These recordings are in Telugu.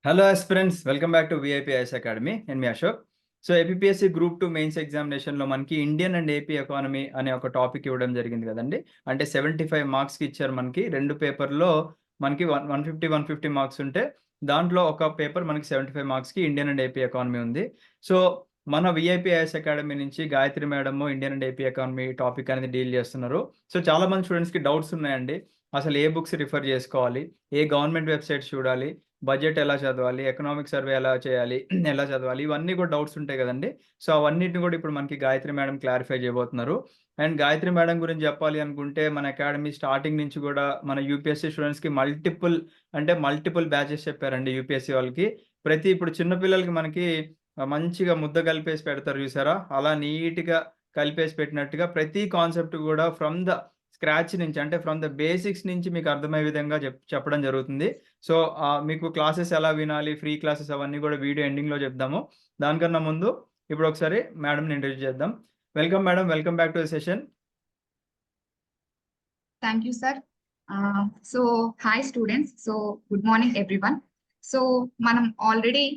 Hello aspirants, welcome back to VIP IAS academy. నేను మీ Ashok. So APSC group 2 mains ఎగ్జామినేషన్లో మనకి ఇండియన్ అండ్ ఏపీ ఎకానమీ అనే ఒక టాపిక్ ఇవ్వడం జరిగింది కదండి. అంటే 75 మార్క్స్కి ఇచ్చారు. మనకి రెండు పేపర్లో మనకి 150 మార్క్స్ ఉంటే దాంట్లో ఒక పేపర్ మనకి 75 మార్క్స్కి ఇండియన్ అండ్ ఏపీ ఎకానమీ ఉంది. సో మన విఐపి ఐఎస్ అకాడమీ నుంచి Gayatri madam Indian and AP economy topic అనేది డీల్ చేస్తున్నారు. సో చాలా మంది స్టూడెంట్స్కి డౌట్స్ ఉన్నాయండి. అసలు ఏ బుక్స్ రిఫర్ చేసుకోవాలి, ఏ గవర్నమెంట్ వెబ్సైట్స్ చూడాలి, బడ్జెట్ ఎలా చదవాలి, ఎకనామిక్ సర్వే ఎలా చేయాలి, ఎలా చదవాలి, ఇవన్నీ కూడా డౌట్స్ ఉంటాయి కదండి. సో అవన్నిటిని కూడా ఇప్పుడు మనకి గాయత్రి మేడం క్లారిఫై చేయబోతున్నారు. అండ్ గాయత్రి మేడం గురించి చెప్పాలి అనుకుంటే మన అకాడమీ స్టార్టింగ్ నుంచి కూడా మన యూపీఎస్సీ స్టూడెంట్స్కి మల్టిపుల్ బ్యాచెస్ చెప్పారండి. యూపీఎస్సీ వాళ్ళకి ఇప్పుడు చిన్నపిల్లలకి మనకి మంచిగా ముద్ద కలిపేసి పెడతారు చూసారా, అలా నీట్గా కలిపేసి పెట్టినట్టుగా ప్రతి కాన్సెప్ట్ కూడా ఫ్రమ్ ద స్క్రాచ్ నుంచి, అంటే ఫ్రమ్ ద బేసిక్స్ నుంచి మీకు అర్థమయ్యే విధంగా చెప్పడం జరుగుతుంది. సో మీకు క్లాసెస్ ఎలా వినాలి, ఫ్రీ క్లాసెస్ అవన్నీ కూడా వీడియో ఎండింగ్లో చెప్దాము. దానికన్నా ముందు ఇప్పుడు ఒకసారి మేడంని ఇంట్రడ్యూస్ చేద్దాం. Welcome madam, welcome back to the session. Thank you, sir. So, hi students. So, good morning everyone. So, మనం ఆల్రెడీ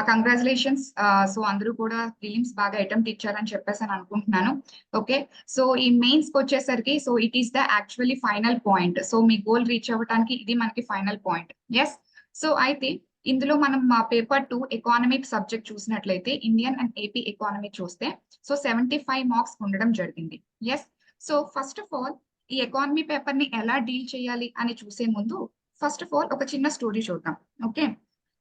కంగ్రాచులేషన్స్. సో అందరూ కూడా ప్రిలిమ్స్ బాగా అటెంప్ట్ ఇచ్చారని చెప్పేసి అని అనుకుంటున్నాను. ఓకే, సో ఈ మెయిన్స్ కి వచ్చేసరికి so it is the actually final point. So me goal reach అవ్వడానికి ఇది మనకి ఫైనల్ పాయింట్. ఎస్, సో అయితే ఇందులో మనం మా పేపర్ 2 ఎకానమిక్ సబ్జెక్ట్ చూసినట్లయితే ఇండియన్ అండ్ ఏపీ ఎకానమీ చూస్తే సో 75 మార్క్స్ ఉండడం జరిగింది. Yes, so first of all ఈ ఎకానమీ పేపర్ ని ఎలా డీల్ చేయాలి అని చూసే ముందు ఫస్ట్ ఆఫ్ ఆల్ ఒక చిన్న స్టోరీ చూద్దాం. ఓకే,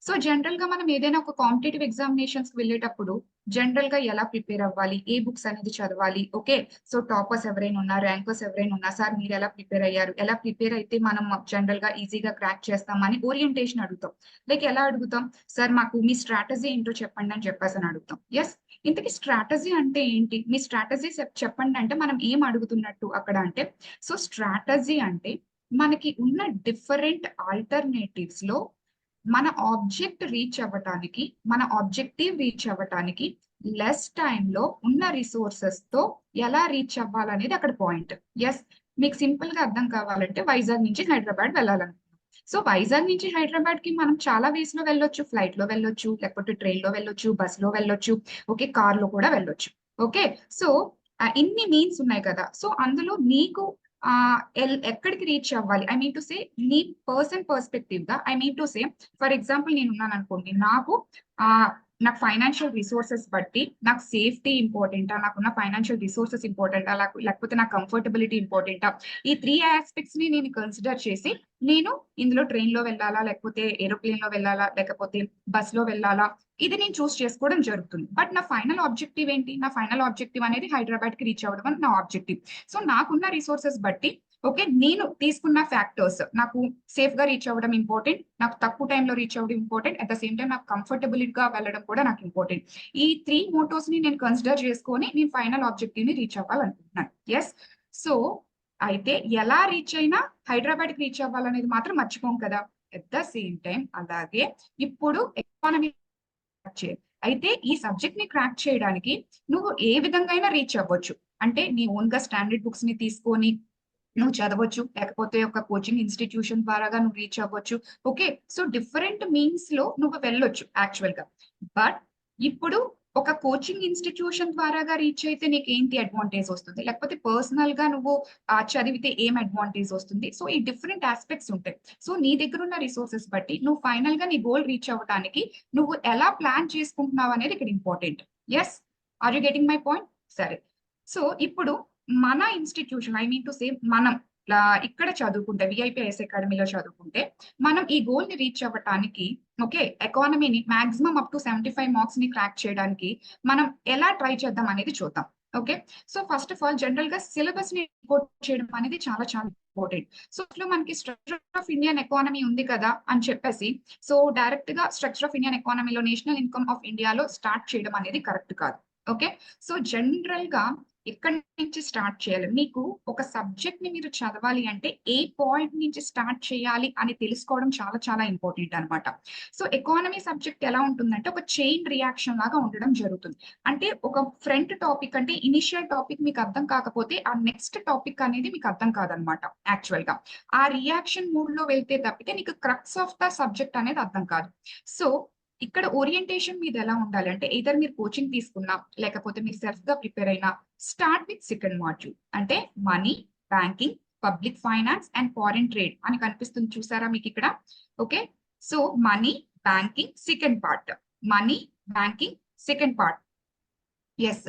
సో జనరల్ గా మనం ఏదైనా ఒక కాంపిటేటివ్ ఎగ్జామినేషన్స్ కి వెళ్ళేటప్పుడు జనరల్ గా ఎలా ప్రిపేర్ అవ్వాలి, ఏ బుక్స్ అనేది చదవాలి. ఓకే, సో టాపర్స్ ఎవరైనా ఉన్నా, ర్యాంకర్స్ ఎవరైనా ఉన్నా, సార్ మీరు ఎలా ప్రిపేర్ అయ్యారు, ఎలా ప్రిపేర్ అయితే మనం జనరల్ గా ఈజీగా క్రాక్ చేస్తామని ఓరియంటేషన్ అడుగుతాం. లైక్ ఎలా అడుగుతాం, సార్ మాకు మీ స్ట్రాటజీ ఏంటో చెప్పండి అని చెప్పేసి అని అడుగుతాం. ఎస్, ఇంతకీ స్ట్రాటజీ అంటే ఏంటి, మీ స్ట్రాటజీ చెప్పండి అంటే మనం ఏం అడుగుతున్నట్టు అక్కడ అంటే, సో స్ట్రాటజీ అంటే మనకి ఉన్న డిఫరెంట్ ఆల్టర్నేటివ్స్ లో మన ఆబ్జెక్టివ్ రీచ్ అవ్వటానికి లెస్ టైంలో ఉన్న రిసోర్సెస్ తో ఎలా రీచ్ అవ్వాలనేది అక్కడ పాయింట్. ఎస్, మీకు సింపుల్ గా అర్థం కావాలంటే వైజాగ్ నుంచి హైదరాబాద్ వెళ్ళాలనుకుంటున్నాం. సో వైజాగ్ నుంచి హైదరాబాద్ కి మనం చాలా వేస్ లో వెళ్ళొచ్చు, ఫ్లైట్ లో వెళ్ళొచ్చు, లేకపోతే ట్రైన్ లో వెళ్ళొచ్చు, బస్ లో వెళ్ళొచ్చు, ఓకే, కార్ లో కూడా వెళ్ళొచ్చు. ఓకే, సో ఇన్ని మీన్స్ ఉన్నాయి కదా. సో అందులో నీకు ఎక్కడికి రీచ్ అవ్వాలి, ఐ మీన్ టు సే నీ పర్సన్ పర్స్పెక్టివ్ గా, I mean to say for example నేను ఉన్నాను అనుకోండి, నాకు ఫైనాన్షియల్ రిసోర్సెస్ బట్టి నాకు సేఫ్టీ ఇంపార్టెంటా, నాకున్న ఫైనాన్షియల్ రిసోర్సెస్ ఇంపార్టెంటా, లేకపోతే నాకు కంఫర్టబిలిటీ ఇంపార్టెంటా, ఈ 3 ఆస్పెక్ట్స్ ని నేను కన్సిడర్ చేసి నేను ఇందులో ట్రైన్ లో వెళ్ళాలా, లేకపోతే ఏరోప్లేన్ లో వెళ్ళాలా, లేకపోతే బస్ లో వెళ్ళాలా, ఇది నేను చూస్ చేసుకోవడం జరుగుతుంది. బట్ నా ఫైనల్ ఆబ్జెక్టివ్ ఏంటి, నా ఫైనల్ ఆబ్జెక్టివ్ అనేది హైదరాబాద్ కి రీచ్ అవ్వడం అని నా ఆబ్జెక్టివ్. సో నాకున్న రిసోర్సెస్ బట్టి ఓకే, నేను తీసుకున్న ఫ్యాక్టర్స్, నాకు సేఫ్ గా రీచ్ అవ్వడం ఇంపార్టెంట్, నాకు తక్కువ టైంలో రీచ్ అవ్వడం important, at the same time నాకు కంఫర్టబుల్ గా వెళ్ళడం కూడా నాకు ఇంపార్టెంట్. ఈ 3 మోటోస్ ని నేను కన్సిడర్ చేసుకొని నేను ఫైనల్ ఆబ్జెక్టివ్ ని రీచ్ అవ్వాలనుకుంటున్నాను. ఎస్, సో అయితే ఎలా రీచ్ అయినా హైదరాబాద్ కి రీచ్ అవ్వాలనేది మాత్రం మర్చిపోం కదా. అట్ ద సేమ్ టైం అలాగే ఇప్పుడు ఎకానమీ అయితే ఈ సబ్జెక్ట్ ని క్రాక్ చేయడానికి నువ్వు ఏ విధంగా అయినా రీచ్ అవ్వచ్చు. అంటే నీ ఓన్ గా స్టాండర్డ్ బుక్స్ ని తీసుకొని నువ్వు చదవచ్చు, లేకపోతే ఒక కోచింగ్ ఇన్స్టిట్యూషన్ ద్వారాగా నువ్వు రీచ్ అవ్వచ్చు. ఓకే, సో డిఫరెంట్ మీన్స్ లో నువ్వు వెళ్ళొచ్చు యాక్చువల్ గా. బట్ ఇప్పుడు ఒక కోచింగ్ ఇన్స్టిట్యూషన్ ద్వారాగా రీచ్ అయితే నీకు ఏంటి అడ్వాంటేజ్ వస్తుంది, లేకపోతే పర్సనల్ గా నువ్వు చదివితే ఏం అడ్వాంటేజ్ వస్తుంది. సో ఈ డిఫరెంట్ ఆస్పెక్ట్స్ ఉంటాయి. సో నీ దగ్గర ఉన్న రిసోర్సెస్ బట్టి నువ్వు ఫైనల్ గా నీ గోల్ రీచ్ అవ్వడానికి నువ్వు ఎలా ప్లాన్ చేసుకుంటున్నావు అనేది ఇక్కడ important. Yes, are you getting my point? సరే, సో ఇప్పుడు మన institution, I mean to say మనం ఇక్కడ చదువుకుంటే విఐపిఐఎస్ అకాడమీలో చదువుకుంటే మనం ఈ గోల్ ని రీచ్ అవ్వటానికి ఓకే, ఎకానమీని మాక్సిమం అప్ టు 75 మార్క్స్ ని క్రాక్ చేయడానికి మనం ఎలా ట్రై చేద్దాం అనేది చూద్దాం. Okay, so first of all general గా సిలబస్ ని ఇంపోర్ట్ చేయడం అనేది చాలా చాలా ఇంపార్టెంట్. సో ఇట్లా మనకి స్ట్రక్చర్ ఆఫ్ ఇండియన్ ఎకానమీ ఉంది కదా అని చెప్పేసి సో డైరెక్ట్ గా స్ట్రక్చర్ ఆఫ్ ఇండియన్ ఎకానమీలో నేషనల్ ఇన్కమ్ ఆఫ్ ఇండియాలో స్టార్ట్ చేయడం అనేది కరెక్ట్ కాదు. ఓకే, సో జనరల్ గా ఎక్కడి నుంచి స్టార్ట్ చేయాలి? మీకు ఒక సబ్జెక్ట్ ని మీరు చదవాలి అంటే ఏ పాయింట్ నుంచి స్టార్ట్ చేయాలి అని తెలుసుకోవడం చాలా చాలా ఇంపార్టెంట్ అన్నమాట. సో ఎకానమీ సబ్జెక్ట్ ఎలా ఉంటుందంటే ఒక చైన్ రియాక్షన్ లాగా ఉండడం జరుగుతుంది. అంటే ఒక ఫ్రంట్ టాపిక్ అంటే ఇనిషియల్ టాపిక్ మీకు అర్థం కాకపోతే ఆ నెక్స్ట్ టాపిక్ అనేది మీకు అర్థం కాదనమాట యాక్చువల్ గా. ఆ రియాక్షన్ మూడ్ లో వెళ్తే తప్పితే నీకు క్రక్స్ ఆఫ్ ద సబ్జెక్ట్ అనేది అర్థం కాదు. సో ఇక్కడ ఓరియంటేషన్ మీద ఎలా ఉండాలి అంటే ఎయిదర్ మీరు కోచింగ్ తీసుకున్నా లేకపోతే మీరు సెల్ఫ్ గా ప్రిపేర్ అయినా స్టార్ట్ విత్ సెకండ్ మాడ్యూల్ అంటే money, banking, public finance and foreign trade అని కనిపిస్తుంది చూసారా మీకు ఇక్కడ. Okay, so money, banking second part, money, banking second part, yes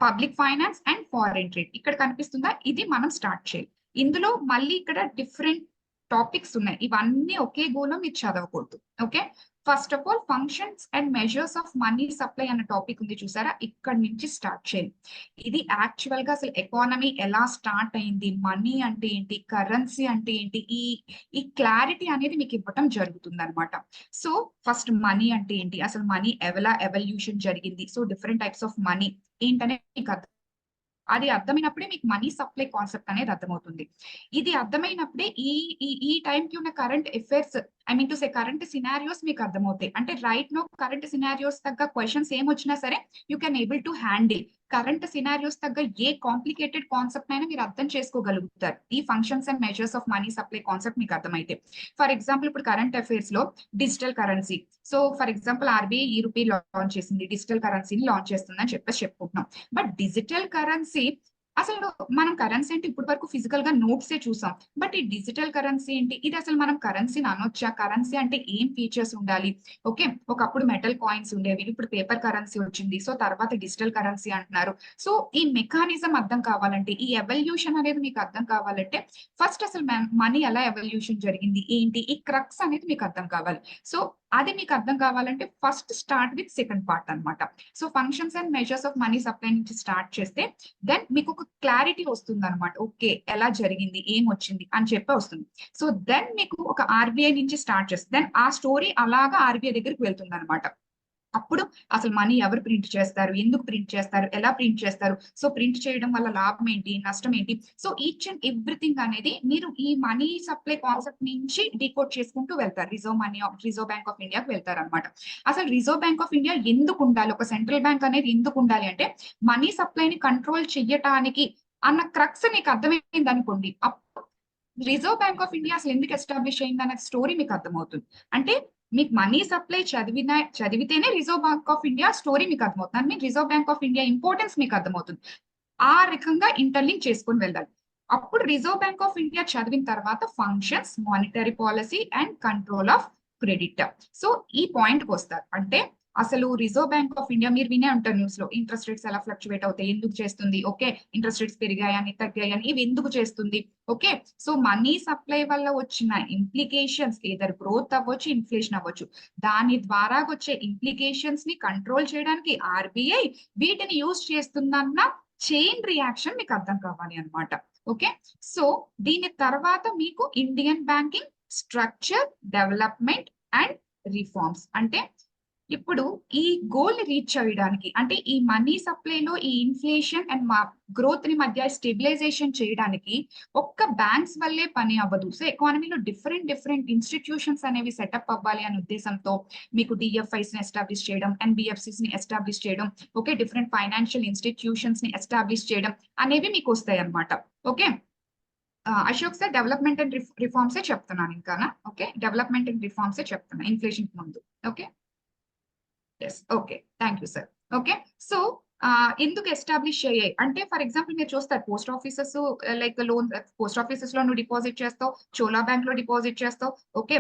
public finance and foreign trade ఇక్కడ కనిపిస్తుందా, ఇది మనం స్టార్ట్ చేయాలి. ఇందులో మళ్ళీ ఇక్కడ డిఫరెంట్ టాపిక్స్ ఉన్నాయి, ఇవన్నీ ఒకే గోలో మీరు చదవకూడదు. Okay, first of all functions and measures of money supply అన్న టాపిక్ ఉంది చూసారా, ఇక్కడ నుంచి స్టార్ట్ చేయండి. ఇది యాక్చువల్ గా అసలు ఎకానమీ ఎలా స్టార్ట్ అయింది, మనీ అంటే ఏంటి, కరెన్సీ అంటే ఏంటి, ఈ క్లారిటీ అనేది మీకు ఇవ్వటం జరుగుతుంది అనమాట. సో ఫస్ట్ మనీ అంటే ఏంటి, అసలు మనీ ఎలా ఎవల్యూషన్ జరిగింది, so different types of money ఏంటనే మీకు అది అర్థమైనప్పుడే మీకు మనీ సప్లై కాన్సెప్ట్ అనేది అర్థమవుతుంది. ఇది అర్థమైనప్పుడే ఈ టైంకి ఉన్న current affairs, I mean to say current scenarios మీకు అర్థమవుతాయి. అంటే రైట్ నో కరెంట్ సినారియోస్ తగ్గ క్వశ్చన్స్ ఏమొచ్చినా సరే you can able to handle. Current scenarios తగ్గ ఏ కాంప్లికేటెడ్ కాన్సెప్ట్ అయినా మీరు అర్థం చేసుకోగలుగుతారు ఈ functions and measures of money supply concept మీకు అర్థమైతే. ఫర్ ఎగ్జాంపుల్ ఇప్పుడు కరెంట్ అఫైర్స్ లో digital currency, so for example RBI ఈ రూపీ లాంచ్ చేసింది, డిజిటల్ కరెన్సీని లాంచ్ చేస్తుందని చెప్పుకుంటున్నాం. బట్ డిజిటల్ కరెన్సీ అసలు మనం కరెన్సీ అంటే ఇప్పటి వరకు ఫిజికల్ గా నోట్సే చూసాం, బట్ ఈ డిజిటల్ కరెన్సీ ఏంటి, ఇది అసలు మనం కరెన్సీని అనొచ్చా, కరెన్సీ అంటే ఏం ఫీచర్స్ ఉండాలి. ఓకే, ఒకప్పుడు మెటల్ కాయిన్స్ ఉండేవి, ఇప్పుడు పేపర్ కరెన్సీ వచ్చింది, సో తర్వాత డిజిటల్ కరెన్సీ అంటున్నారు. సో ఈ మెకానిజం అర్థం కావాలంటే, ఈ ఎవల్యూషన్ అనేది మీకు అర్థం కావాలంటే ఫస్ట్ అసలు మనీ ఎలా ఎవల్యూషన్ జరిగింది ఏంటి, ఈ క్రక్స్ అనేది మీకు అర్థం కావాలి. సో అది మీకు అర్థం కావాలంటే first start with second part అన్నమాట. So functions and measures of money supply నుంచి స్టార్ట్ చేస్తే దెన్ మీకు ఒక క్లారిటీ వస్తుంది అనమాట. ఓకే, ఎలా జరిగింది, ఏం వచ్చింది అని చెప్పి వస్తుంది. సో దెన్ మీకు ఒక ఆర్బీఐ నుంచి స్టార్ట్ చేస్తుంది, దెన్ ఆ స్టోరీ అలాగా ఆర్బీఐ దగ్గరికి వెళ్తుంది అనమాట. అప్పుడు అసలు మనీ ఎవరు ప్రింట్ చేస్తారు, ఎందుకు ప్రింట్ చేస్తారు, ఎలా ప్రింట్ చేస్తారు, సో ప్రింట్ చేయడం వల్ల లాభం ఏంటి, నష్టం ఏంటి, సో ఈచ్ అండ్ ఎవ్రీథింగ్ అనేది మీరు ఈ మనీ సప్లై కాన్సెప్ట్ నుంచి డీకోడ్ చేసుకుంటూ వెళ్తారు. రిజర్వ్ బ్యాంక్ ఆఫ్ ఇండియాకి వెళ్తారు అనమాట. అసలు రిజర్వ్ బ్యాంక్ ఆఫ్ ఇండియా ఎందుకు ఉండాలి, ఒక సెంట్రల్ బ్యాంక్ అనేది ఎందుకు ఉండాలి అంటే మనీ సప్లైని కంట్రోల్ చెయ్యటానికి అన్న క్రక్స్ మీకు అర్థమైంది అనుకోండి. రిజర్వ్ బ్యాంక్ ఆఫ్ ఇండియా అసలు ఎందుకు ఎస్టాబ్లిష్ అయింది అనే స్టోరీ మీకు అర్థమవుతుంది. అంటే మీకు మనీ సప్లై చదివితేనే Reserve Bank of India story మీకు అర్థమవుతుంది, అంటే Reserve Bank of India importance మీకు అర్థమవుతుంది. ఆ రకంగా ఇంటర్లింక్ చేసుకొని వెళ్ళాలి. అప్పుడు రిజర్వ్ బ్యాంక్ ఆఫ్ ఇండియా చదివిన తర్వాత functions, monetary policy and control of credit, so ఈ పాయింట్ కి వస్తారు. అంటే అసలు రిజర్వ్ బ్యాంక్ ఆఫ్ ఇండియా మీరు వినే ఉంటారు న్యూస్ లో, ఇంట్రెస్ట్ రేట్స్ ఎలా ఫ్లక్చువేట్ అవుతాయి, ఎందుకు చేస్తుంది, ఓకే ఇంట్రెస్ట్ రేట్స్ పెరిగాయని తగ్గాయని ఇవి ఎందుకు చేస్తుంది. ఓకే, సో మనీ సప్లై వల్ల వచ్చిన ఇంప్లికేషన్స్ ఏదర్ గ్రోత్ అవ్వచ్చు, ఇన్ఫ్లేషన్ అవ్వచ్చు, దాని ద్వారా వచ్చే ఇంప్లికేషన్స్ ని కంట్రోల్ చేయడానికి ఆర్బీఐ వీటిని యూజ్ చేస్తుందన్న చైన్ రియాక్షన్ మీకు అర్థం కావాలి అనమాట. ఓకే, సో దీని తర్వాత మీకు Indian banking structure, development and reforms, అంటే ఇప్పుడు ఈ గోల్ ని రీచ్ చేయడానికి, అంటే ఈ మనీ సప్లైలో ఈ ఇన్ఫ్లేషన్ అండ్ గ్రోత్ ని మధ్య స్టెబిలైజేషన్ చేయడానికి ఒక్క బ్యాంక్స్ వల్లే పని అవ్వదు. సో ఎకానమీలో డిఫరెంట్ ఇన్స్టిట్యూషన్స్ అనేవి సెటప్ అవ్వాలి అనే ఉద్దేశంతో మీకు డిఎఫ్ఐస్ ని ఎస్టాబ్లిష్ చేయడం, ఎన్బిఎఫ్సిస్ ని ఎస్టాబ్లిష్ చేయడం, ఓకే డిఫరెంట్ ఫైనాన్షియల్ ఇన్స్టిట్యూషన్స్ ని ఎస్టాబ్లిష్ చేయడం అనేవి మీకు వస్తాయి అన్నమాట. Okay, Ashok sir development and రిఫార్మ్సే చెప్తున్నాను ఇంకానా. ఓకే, డెవలప్మెంట్ అండ్ రిఫార్మ్సే చెప్తున్నా ఇన్ఫ్లేషన్ ముందు. Okay, yes, okay, thank you sir. Okay, so ఎందుకు ఎస్టాబ్లిష్ అయ్యాయి అంటే ఫర్ ఎగ్జాంపుల్ మీరు చూస్తారు post offices, like loan post offices లో నువ్వు డిపాజిట్ చేస్తావు, చోలా బ్యాంక్ లో డిపాజిట్ చేస్తావు, ఓకే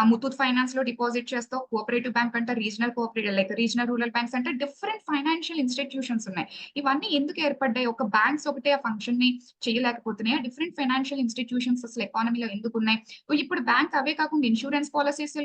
ముతూట్ ఫైనాన్స్ లో డిపాజిట్ చేస్తావు, కోఆపరేటివ్ బ్యాంక్ అంటే regional cooperative, like regional rural banks అంటే డిఫరెంట్ ఫైనాన్షియల్ ఇన్స్టిట్యూషన్స్ ఉన్నాయి. ఇవన్నీ ఎందుకు ఏర్పడ్డాయి, ఒక బ్యాంక్స్ ఒకటే ఆ ఫంక్షన్ ని చేయలేకపోతున్నాయి, డిఫరెంట్ ఫైనాన్షియల్ ఇన్స్టిట్యూషన్స్ అసలు ఎకానమీలో ఎందుకు ఉన్నాయి. ఇప్పుడు బ్యాంక్ అవే కాకుండా ఇన్సూరెన్స్ పాలసీస్,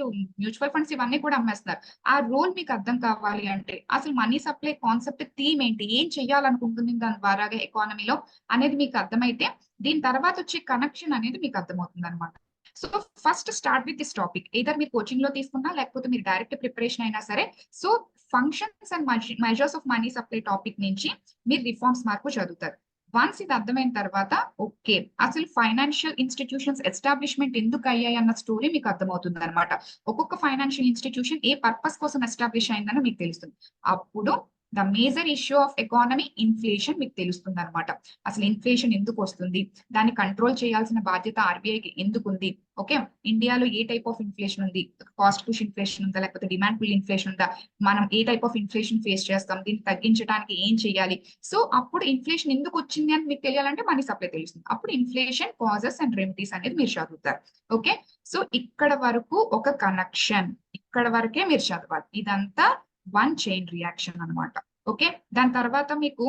మ్యూచువల్ ఫండ్స్ ఇవన్నీ కూడా అమ్మేస్తున్నారు. ఆ రోల్ మీకు అర్థం కావాలి అంటే అసలు మనీ సప్లై కాన్సెప్ట్ థీమ్ ఏంటి, ఏం చెయ్యాలనుకుంటుంది దాని ద్వారా ఎకానమీలో అనేది మీకు అర్థమైతే దీని తర్వాత వచ్చే కనెక్షన్ అనేది మీకు అర్థమవుతుంది అనమాట. So first start with this topic. Either మీరు కోచింగ్ లో తీసుకున్నా లేకపోతే మీరు డైరెక్ట్ ప్రిపరేషన్ అయినా సరే. So functions and measures of money supply topic నుంచి మీరు రిఫార్మ్స్ మార్పు చదువుతారు. వన్స్ ఇది అర్థమైన తర్వాత ఓకే అసలు ఫైనాన్షియల్ ఇన్స్టిట్యూషన్స్ ఎస్టాబ్లిష్మెంట్ ఎందుకు అయ్యాయి అన్న స్టోరీ మీకు అర్థమవుతుంది అనమాట. ఒక్కొక్క ఫైనాన్షియల్ ఇన్స్టిట్యూషన్ ఏ పర్పస్ కోసం ఎస్టాబ్లిష్ అయిందని మీకు తెలుస్తుంది. అప్పుడు the major issue of economy inflation మీకు తెలుస్తుంది అనమాట. అసలు ఇన్ఫ్లేషన్ ఎందుకు వస్తుంది, దాన్ని కంట్రోల్ చేయాల్సిన బాధ్యత ఆర్బీఐకి ఎందుకు ఉంది, ఓకే ఇండియాలో ఏ టైప్ ఆఫ్ ఇన్ఫ్లేషన్ ఉంది, కాస్ట్ పుష్ ఇన్ఫ్లేషన్ ఉందా లేకపోతే డిమాండ్ పుల్ ఇన్ఫ్లేషన్ ఉందా, మనం ఏ టైప్ ఆఫ్ ఇన్ఫ్లేషన్ ఫేస్ చేస్తాం, దీన్ని తగ్గించడానికి ఏం చేయాలి. సో అప్పుడు ఇన్ఫ్లేషన్ ఎందుకు వచ్చింది అని మీకు తెలియాలంటే మనీ సప్లై తెలుస్తుంది. అప్పుడు ఇన్ఫ్లేషన్ కాజెస్ అండ్ రెమెడీస్ అనేది మీరు చదువుతారు. ఓకే సో ఇక్కడ వరకు ఒక కనెక్షన్, ఇక్కడ వరకే మీరు చదవాలి. ఇదంతా వన్ చైన్ రియాక్షన్ అన్నమాట. ఓకే దాని తర్వాత మీకు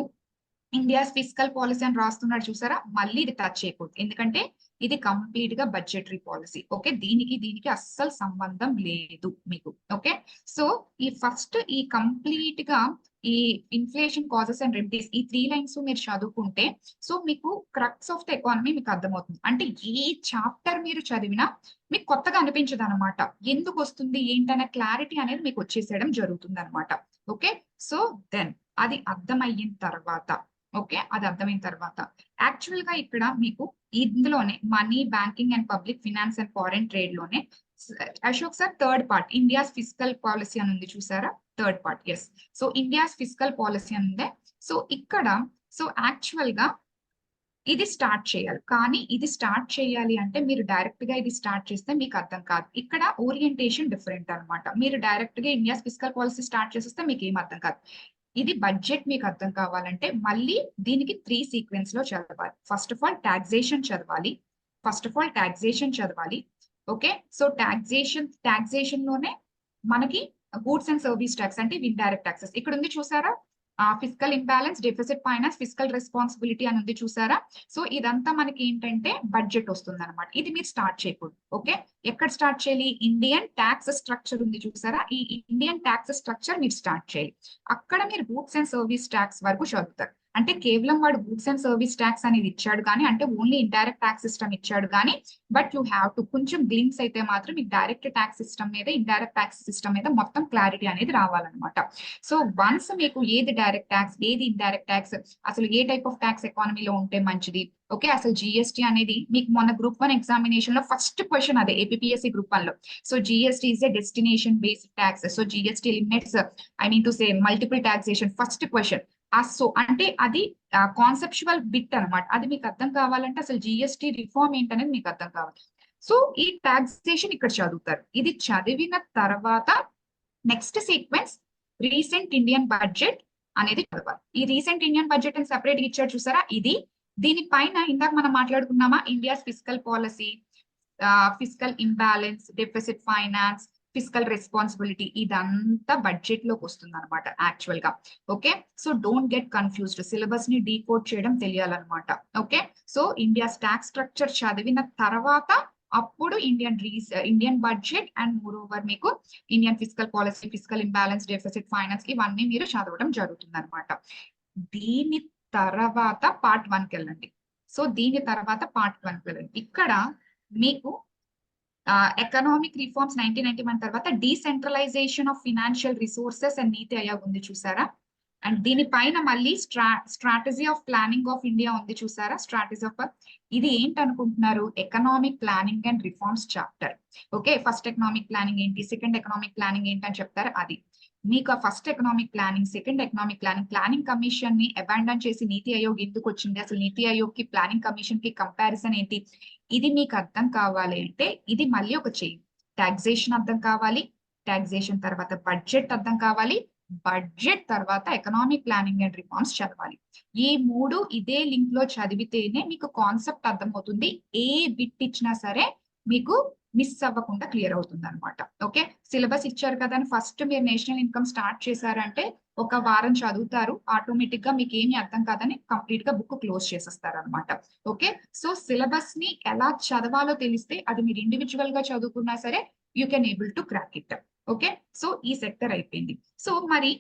ఇండియాస్ ఫిస్కల్ పాలసీ అని రాస్తున్నాడు చూసారా, మళ్ళీ ఇది టచ్ చేయకూడదు ఎందుకంటే ఇది కంప్లీట్ గా బడ్జెటరీ పాలసీ. ఓకే దీనికి అస్సలు సంబంధం లేదు మీకు. ఓకే సో ఈ ఫస్ట్ ఈ కంప్లీట్ గా ఈ ఇన్ఫ్లేషన్ కాజెస్ అండ్ రెమెడీస్ ఈ 3 లైన్స్ మీరు చదువుకుంటే సో మీకు క్రక్స్ ఆఫ్ ద ఎకానమీ మీకు అర్థమవుతుంది. అంటే ఏ చాప్టర్ మీరు చదివినా మీకు కొత్తగా అనిపించదు అనమాట. ఎందుకు వస్తుంది ఏంటనే క్లారిటీ అనేది మీకు వచ్చేసేయడం జరుగుతుంది అనమాట. ఓకే సో దెన్ అది అర్థమయిన తర్వాత ఓకే అది అర్థమైన తర్వాత యాక్చువల్ గా ఇక్కడ మీకు ఇందులోనే money banking and public finance and foreign trade లోనే Ashok sir third part India's fiscal policy అని ఉంది చూసారా, third part. Yes so India's fiscal policy అని ఉంది. సో ఇక్కడ సో యాక్చువల్ గా ఇది స్టార్ట్ చేయాలి, కానీ ఇది స్టార్ట్ చేయాలి అంటే మీరు డైరెక్ట్ గా ఇది స్టార్ట్ చేస్తే మీకు అర్థం కాదు. ఇక్కడ ఓరియంటేషన్ డిఫరెంట్ అనమాట. మీరు డైరెక్ట్ గా ఇండియాస్ ఫిస్కల్ పాలసీ స్టార్ట్ చేసేస్తే మీకు ఏం అర్థం కాదు. ఇది బడ్జెట్ మీకు అర్థం కావాలంటే మళ్ళీ దీనికి 3 సీక్వెన్స్ లో చదవాలి. ఫస్ట్ ఆఫ్ ఆల్ టాక్సేషన్ చదవాలి. ఓకే సో టాక్సేషన్ లోనే మనకి గూడ్స్ అండ్ సర్వీస్ ట్యాక్స్ అంటే ఇండైరెక్ట్ ట్యాక్సెస్ ఇక్కడ ఉంది చూసారా, fiscal imbalance, deficit finance, fiscal responsibility అని ఉంది చూసారా. సో ఇదంతా మనకి ఏంటంటే బడ్జెట్ వస్తుంది అనమాట. ఇది మీరు స్టార్ట్ చేయకూడదు. ఓకే ఎక్కడ స్టార్ట్ చేయాలి, ఇండియన్ ట్యాక్స్ స్ట్రక్చర్ ఉంది చూసారా, ఈ ఇండియన్ ట్యాక్స్ స్ట్రక్చర్ మీరు స్టార్ట్ చేయాలి. అక్కడ మీరు గూడ్స్ అండ్ సర్వీస్ ట్యాక్స్ వరకు చదువుతారు. అంటే కేవలం వాడు గూడ్స్ అండ్ సర్వీస్ ట్యాక్స్ అనేది ఇచ్చాడు కానీ అంటే ఓన్లీ ఇండైరెక్ట్ ట్యాక్స్ సిస్టమ్ ఇచ్చాడు కానీ బట్ యూ హ్యావ్ టు కొంచెం గ్లిమ్స్ అయితే మాత్రం మీకు డైరెక్ట్ ట్యాక్స్ సిస్టమ్ మీద ఇండైరెక్ట్ ట్యాక్స్ సిస్టమ్ మీద మొత్తం క్లారిటీ అనేది రావాలన్నమాట. సో వన్స్ మీకు ఏది డైరెక్ట్ ట్యాక్స్ ఏది ఇండైరెక్ట్ ట్యాక్స్, అసలు ఏ టైప్ ఆఫ్ ట్యాక్స్ ఎకానమీలో ఉంటే మంచిది, ఓకే అసలు జిఎస్టీ అనేది మీకు మొన్న గ్రూప్ 1 ఎగ్జామినేషన్ లో ఫస్ట్ క్వశ్చన్ అదే ఏపీఎస్సి గ్రూప్ 1 లో. So GST is a destination based tax. So GST limits I mean to say multiple taxation first question. So అంటే అది కాన్సెప్చువల్ బిట్ అనమాట. అది మీకు అర్థం కావాలంటే అసలు జిఎస్టీ రిఫార్మ్ ఏంటనేది మీకు అర్థం కావాలి. సో ఈ టాక్సేషన్ ఇక్కడ చదువుతారు. ఇది చదివిన తర్వాత next sequence recent Indian budget అనేది చదవాలి. ఈ రీసెంట్ ఇండియన్ బడ్జెట్ అని సెపరేట్ గా ఇచ్చారు చూసారా, ఇది దీనిపైన ఇందాక మనం మాట్లాడుకున్నామా India's fiscal policy, fiscal imbalance, deficit finance, fiscal responsibility ఇదంతా బడ్జెట్ లోకి వస్తుంది అనమాట యాక్చువల్ గా. Okay so don't get confused, syllabus ని డీకోడ్ చేయడం తెలియాలన్నమాట. Okay so India's tax structure చదివిన తర్వాత అప్పుడు Indian budget and moreover మీకు Indian fiscal policy, fiscal imbalance, deficit finance ఇవన్నీ మీరు చదవడం జరుగుతుంది అనమాట. దీని తర్వాత పార్ట్ 1కి వెళ్ళండి. సో దీని తర్వాత పార్ట్ 1కి వెళ్ళండి. ఇక్కడ మీకు ఎకనామిక్ రిఫార్మ్స్ 1991 తర్వాత decentralisation of financial resources and Niti Aayog ఉంది చూసారా, అండ్ దీనిపైన మళ్ళీ strategy of planning of India ఉంది చూసారా, స్ట్రాటజీ ఆఫ్ ఇది ఏంటనుకుంటున్నారు, economic planning and reforms chapter. Okay first economic planning ఏంటి, సెకండ్ ఎకనామిక్ ప్లానింగ్ ఏంటి అని చెప్తారు. అది మీకు first economic planning, second economic planning commission ని అబాండన్ చేసి నీతి ఆయోగ్ ఎందుకు వచ్చింది, అసలు నీతి ఆయోగ్ కి ప్లానింగ్ కమిషన్ కి కంపారిజన్ ఏంటి, ఇది మీకు అర్థం కావాలి అంటే ఇది మళ్ళీ ఒక చైన్. టాక్సేషన్ అర్థం కావాలి, టాక్సేషన్ తర్వాత బడ్జెట్ అర్థం కావాలి, బడ్జెట్ తర్వాత ఎకనామిక్ ప్లానింగ్ అండ్ రిఫార్మ్స్ చదవాలి. ఈ 3 ఇదే లింక్ లో చదివితేనే మీకు కాన్సెప్ట్ అర్థమవుతుంది. ఏ బిట్ ఇచ్చినా సరే మీకు మిస్ అవ్వకుండా క్లియర్ అవుతుంది అనమాట. ఓకే సిలబస్ ఇచ్చారు కదా అని ఫస్ట్ మీరు నేషనల్ ఇన్కమ్ స్టార్ట్ చేశారంటే ఒక వారం చదువుతారు, ఆటోమేటిక్ గా మీకు ఏమి అర్థం కాదని కంప్లీట్ గా బుక్ క్లోజ్ చేసేస్తారు అనమాట. ఓకే సో సిలబస్ ని ఎలా చదవాలో తెలిస్తే అది మీరు ఇండివిజువల్ గా చదువుకున్నా సరే you can able to crack it. Okay so ఈ సెక్టర్ అయిపోయింది. సో మరి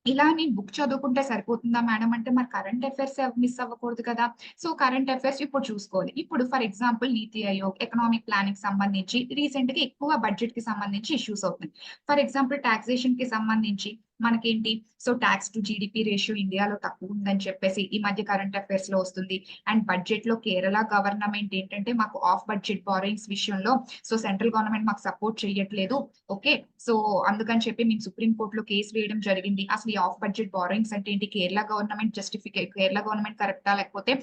ఇలా నేను బుక్ చదువుకుంటే సరిపోతుందా మేడం అంటే మరి కరెంట్ అఫైర్స్ మిస్ అవ్వకూడదు కదా. సో కరెంట్ అఫైర్స్ ఇప్పుడు చూసుకోవాలి. ఇప్పుడు for example NITI Aayog economic planning సంబంధించి రీసెంట్ గా ఎక్కువ బడ్జెట్ కి సంబంధించి ఇష్యూస్ అవుతున్నాయి. ఫర్ ఎగ్జాంపుల్ టాక్సేషన్ కి సంబంధించి మనకేంటి, so tax to GDP ratio ఇండియాలో తక్కువ ఉందని చెప్పేసి ఈ మధ్య కరెంట్ అఫైర్స్ లో వస్తుంది. అండ్ బడ్జెట్ లో కేరళ గవర్నమెంట్ ఏంటంటే మాకు ఆఫ్ బడ్జెట్ బారోయింగ్స్ విషయంలో సో సెంట్రల్ గవర్నమెంట్ మాకు సపోర్ట్ చేయట్లేదు. ఓకే, సో అందుకని చెప్పి మేము సుప్రీం కోర్టులో కేసు వేయడం జరిగింది. అసలు ఈ ఆఫ్ బడ్జెట్ బారోయింగ్స్ అంటే ఏంటి, కేరళ గవర్నమెంట్ కేరళ గవర్నమెంట్ కరెక్టా లేకపోతే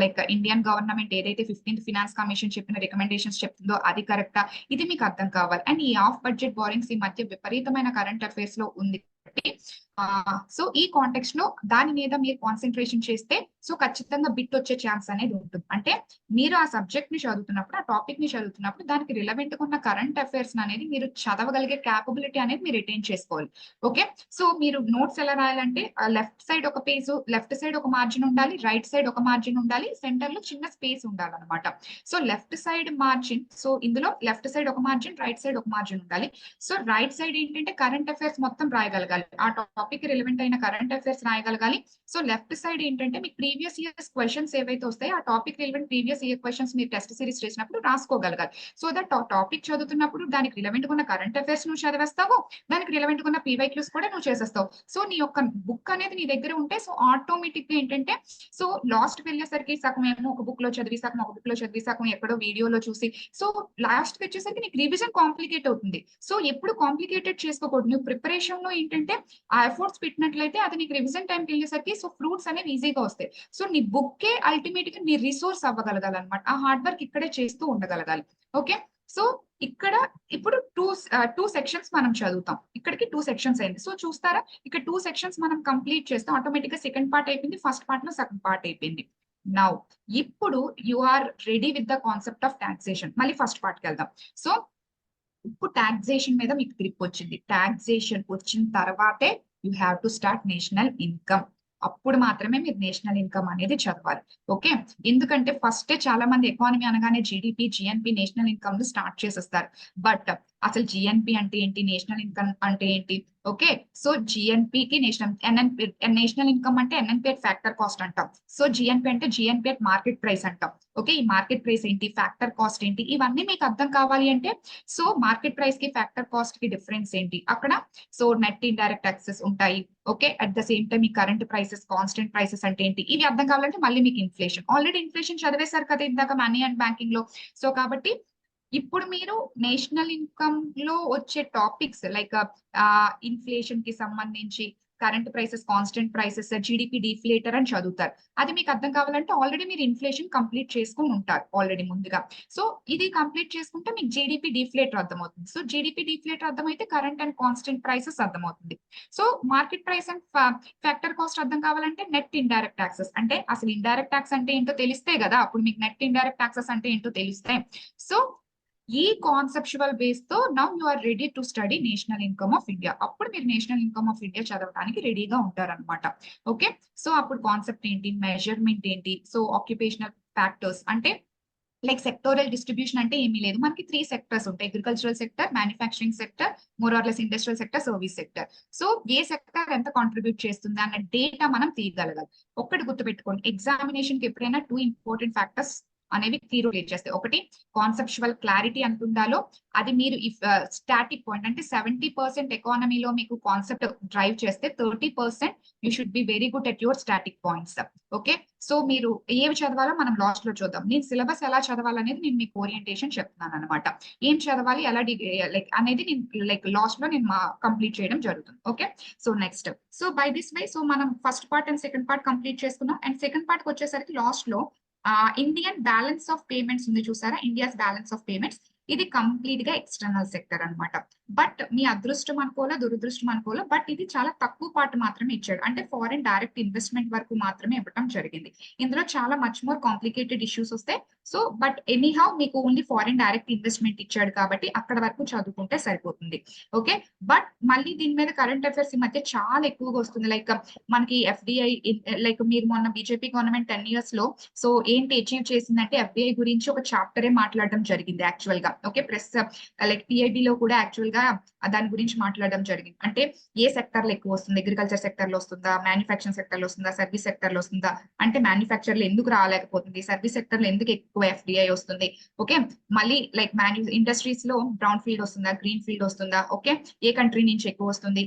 లైక్ ఇండియన్ గవర్నమెంట్ ఏదైతే 15th ఫినాన్స్ కమిషన్ చెప్పిన రికమెండేషన్స్ చెప్తుందో అది కరెక్టా, ఇది మీకు అర్థం కావాలి. అండ్ ఈ ఆఫ్ బడ్జెట్ బారోయింగ్స్ ఈ మధ్య విపరీతమైన కరెంట్ అఫైర్స్ లో ఉంది. సో ఈ కాంటెక్స్ట్ లో దాని మీద మీరు కాన్సన్ట్రేషన్ చేస్తే సో ఖచ్చితంగా బిట్ వచ్చే ఛాన్స్ అనేది ఉంటుంది. అంటే మీరు ఆ సబ్జెక్ట్ ని చదువుతున్నప్పుడు, ఆ టాపిక్ ని చదువుతున్నప్పుడు దానికి రిలవెంట్ గా ఉన్న కరెంట్ అఫైర్స్ అనేది మీరు చదవగలిగే క్యాపబిలిటీ అనేది మీరు రిటైన్ చేసుకోవాలి. ఓకే, సో మీరు నోట్స్ ఎలా రాయాలంటే లెఫ్ట్ సైడ్ ఒక పేజ్, లెఫ్ట్ సైడ్ ఒక మార్జిన్ ఉండాలి, రైట్ సైడ్ ఒక మార్జిన్ ఉండాలి, సెంటర్ లో చిన్న స్పేస్ ఉండాలన్నమాట. So left side margin, so ఇందులో లెఫ్ట్ సైడ్ ఒక మార్జిన్, రైట్ సైడ్ ఒక మార్జిన్ ఉండాలి. సో రైట్ సైడ్ ఏంటంటే కరెంట్ అఫైర్స్ మొత్తం రాయగలగాలి, ఆ టాపిక్ రిలవెంట్ అయిన కరెంట్ అఫైర్స్ రాయగలగాలి. సో లెఫ్ట్ సైడ్ ఏంటంటే మీకు ప్రీవియస్ ఇయర్స్ క్వశ్చన్స్ ఏవైతే వస్తాయో ఆ topic relevant previous year questions మీరు టెస్ట్ సిరీస్ చేసినప్పుడు రాసుకోగలగాలి. సో దట్ టాపిక్ చదువుతున్నప్పుడు దానికి రిలవెంట్ ఉన్న కరెంట్ అఫైర్స్ నువ్వు చదివేస్తావు, దానికి రిలవెంట్ ఉన్న పీవైక్యూస్ కూడా నువ్వు చేసేస్తావు. సో నీ యొక్క బుక్ అనేది నీ దగ్గర ఉంటే సో ఆటోమేటిక్ గా ఏంటంటే సో లాస్ట్ వెళ్ళేసరికి సగం ఏమో ఒక బుక్ లో చదివి, సగం ఒక బుక్ లో చదివి, సగం ఎక్కడో వీడియోలో చూసి, సో లాస్ట్ కి వచ్చేసరికి నీకు రివిజన్ కాంప్లికేట్ అవుతుంది. సో ఎప్పుడు కాంప్లికేటెడ్ చేసుకోకూడదు. నువ్వు ప్రిపరేషన్ లో ఏంటంటే ఆ ఎఫర్ట్స్ పెట్టినట్లయితే అది నీకు రివిజన్ టైంకి వెళ్ళేసరికి సో ఫ్రూట్స్ అనేవి ఈజీగా వస్తాయి. సో నీ బుక్కే అల్టిమేట్ గా నీ రిసోర్స్ అవ్వగలగాలి అనమాట. ఆ హార్డ్ వర్క్ ఇక్కడే చేస్తూ ఉండగలగాలి. ఓకే, సో ఇక్కడ ఇప్పుడు టూ సెక్షన్స్ మనం చదువుతాం. ఇక్కడికి 2 సెక్షన్స్ అయింది. సో చూస్తారా, ఇక్కడ 2 సెక్షన్స్ మనం కంప్లీట్ చేస్తే ఆటోమేటిక్ గా సెకండ్ పార్ట్ అయిపోయింది, ఫస్ట్ పార్ట్ లో సగం పార్ట్ అయిపోయింది. నౌ ఇప్పుడు you are ready with the concept of taxation. మళ్ళీ ఫస్ట్ పార్ట్ కి వెళ్దాం. సో ఇప్పుడు టాక్సేషన్ మీద మీకు గ్రిప్ వచ్చింది. టాక్సేషన్ వచ్చిన తర్వాతే you have to start national income. అప్పుడు మాత్రమే మీరు నేషనల్ ఇన్కమ్ అనేది చదవాలి. ఓకే, ఎందుకంటే ఫస్ట్ చాలా మంది ఎకానమీ అనగానే GDP, GNP, national income start చేసేస్తారు. బట్ అసలు జిఎన్పి అంటే ఏంటి, నేషనల్ ఇన్కమ్ అంటే ఏంటి? ఓకే, సో జిఎన్పికి నేషనల్ ఇన్కమ్ అంటే ఎన్ఎన్పి ఫ్యాక్టర్ కాస్ట్ అంటాం. సో జిఎన్పి అంటే జిఎన్పి మార్కెట్ ప్రైస్ అంటాం. ఓకే, ఈ మార్కెట్ ప్రైస్ ఏంటి, ఫ్యాక్టర్ కాస్ట్ ఏంటి, ఇవన్నీ మీకు అర్థం కావాలి అంటే సో మార్కెట్ ప్రైస్ కి ఫ్యాక్టర్ కాస్ట్ కి డిఫరెన్స్ ఏంటి అక్కడ, సో నెట్ ఇండైరెక్ట్ టాక్సెస్ ఉంటాయి. Okay, at the same time me current prices, constant prices అంటే ఏంటి, ఇవి అర్థం కావాలంటే మళ్ళీ మీకు ఇన్ఫ్లేషన్, ఆల్రెడీ ఇన్ఫ్లేషన్ చదివేశారు కదా ఇందాక మనీ అండ్ బ్యాంకింగ్ లో. సో కాబట్టి ఇప్పుడు మీరు నేషనల్ ఇన్కమ్ లో వచ్చే టాపిక్స్ లైక్ ఇన్ఫ్లేషన్ కి సంబంధించి current prices, constant prices, GDP deflator అని చదువుతారు. అది మీకు అర్థం కావాలంటే ఆల్రెడీ మీరు ఇన్ఫ్లేషన్ కంప్లీట్ చేసుకుని ఉంటారు ఆల్రెడీ ముందుగా. సో ఇది కంప్లీట్ చేసుకుంటే మీకు జీడిపి డిఫ్లేటర్ అర్థమవుతుంది. సో జీడిపి డిఫ్లేటర్ అర్థమైతే కరెంట్ అండ్ కాన్స్టెంట్ ప్రైసెస్ అర్థమవుతుంది. So market price and factor cost అర్థం కావాలంటే నెట్ ఇండైరెక్ట్ టాక్సెస్, అంటే అసలు ఇండైరెక్ట్ ట్యాక్స్ అంటే ఏంటో తెలిస్తే కదా అప్పుడు మీకు నెట్ ఇండైరెక్ట్ టాక్సెస్ అంటే ఏంటో తెలిస్తే. సో ఈ కాన్సెప్చువల్ బేస్ తో now you are ready to study national income of India. అప్పుడు మీరు నేషనల్ ఇన్కమ్ ఆఫ్ ఇండియా చదవడానికి రెడీగా ఉంటారనమాట. ఓకే, సో అప్పుడు కాన్సెప్ట్ ఏంటి, మెజర్మెంట్ ఏంటి, సో ఆక్యుపేషనల్ ఫ్యాక్టర్స్ అంటే లైక్ సెక్టోరల్ డిస్ట్రిబ్యూషన్ అంటే ఏమీ లేదు, మనకి 3 సెక్టర్స్ ఉంటాయి, agricultural sector, manufacturing sector, more or less industrial sector, service sector. So ఏ సెక్టర్ ఎంత కాంట్రిబ్యూట్ చేస్తుంది అన్న డేటా మనం తీయగలగాలి. ఒక్కటి గుర్తుపెట్టుకోండి, ఎగ్జామినేషన్ కి ఎప్పుడైనా 2 ఇంపార్టెంట్ ఫ్యాక్టర్స్ అనేవి క్లియర్ చేస్తాయి. ఒకటి కాన్సెప్చువల్ క్లారిటీ ఎంత ఉండాలో, అది మీరు స్టాటిక్ పాయింట్ అంటే 70% ఎకానమీలో మీకు కాన్సెప్ట్ డ్రైవ్ చేస్తే 30% you should be very good at your static points. Okay, so మీరు ఏవి చదవాలో మనం లాస్ట్ లో చూద్దాం. నేను సిలబస్ ఎలా చదవాలనేది నేను మీకు ఓరియంటేషన్ చెప్తున్నాను అనమాట. ఏం చదవాలి ఎలా లైక్ అనేది నేను లైక్ లాస్ట్ లో నేను కంప్లీట్ చేయడం జరుగుతుంది. Okay, so next, so by this way so మనం first part and second part complete చేసుకున్నాం. అండ్ సెకండ్ పార్ట్ వచ్చేసరికి లాస్ట్ లో ఇండియన్ బ్యాలెన్స్ ఆఫ్ పేమెంట్స్ ఉంది చూసారా, ఇండియాస్ బ్యాలెన్స్ ఆఫ్ పేమెంట్స్, ఇది కంప్లీట్ గా ఎక్స్టర్నల్ సెక్టర్ అన్నమాట. బట్ మీ అదృష్టం అనుకోవాలా దురదృష్టం అనుకోవాలా, బట్ ఇది చాలా తక్కువ పార్ట్ మాత్రమే ఇచ్చాడు. అంటే ఫారిన్ డైరెక్ట్ ఇన్వెస్ట్మెంట్ వరకు మాత్రమే ఇవ్వడం జరిగింది. ఇందులో చాలా మచ్ మోర్ కాంప్లికేటెడ్ ఇష్యూస్ వస్తాయి. సో బట్ ఎనీహౌ మీకు ఓన్లీ ఫారిన్ డైరెక్ట్ ఇన్వెస్ట్మెంట్ ఇచ్చాడు కాబట్టి అక్కడ వరకు చదువుకుంటే సరిపోతుంది. ఓకే, బట్ మళ్ళీ దీని మీద కరెంట్ అఫైర్స్ ఈ మధ్య చాలా ఎక్కువగా వస్తుంది. లైక్ మనకి ఎఫ్డిఐ, లైక్ మీరు మొన్న బీజేపీ గవర్నమెంట్ 10 years లో సో ఏంటి అచీవ్ చేసిందంటే ఎఫ్డిఐ గురించి ఒక చాప్టరే మాట్లాడడం జరిగింది యాక్చువల్ గా. ఓకే ప్రెస్ లైక్ PIB లో కూడా యాక్చువల్ గా దాని గురించి మాట్లాడడం జరిగింది. అంటే ఏ సెక్టర్ లో ఎక్కువ వస్తుంది, అగ్రికల్చర్ సెక్టర్ లో వస్తుందా, మ్యానుఫ్యాక్చరింగ్ సెక్టర్ లో వస్తుందా, సర్వీస్ సెక్టర్ లో వస్తుందా, అంటే మ్యానుఫ్యాక్చర్ లో ఎందుకు రాలేకపోతుంది, సర్వీస్ సెక్టర్ లో ఎందుకు ఎక్కువ FDI వస్తుంది, ఓకే మళ్ళీ లైక్ ఇండస్ట్రీస్ లో బ్రౌన్ ఫీల్డ్ వస్తుందా, గ్రీన్ ఫీల్డ్ వస్తుందా, ఓకే ఏ కంట్రీ నుంచి ఎక్కువ వస్తుంది,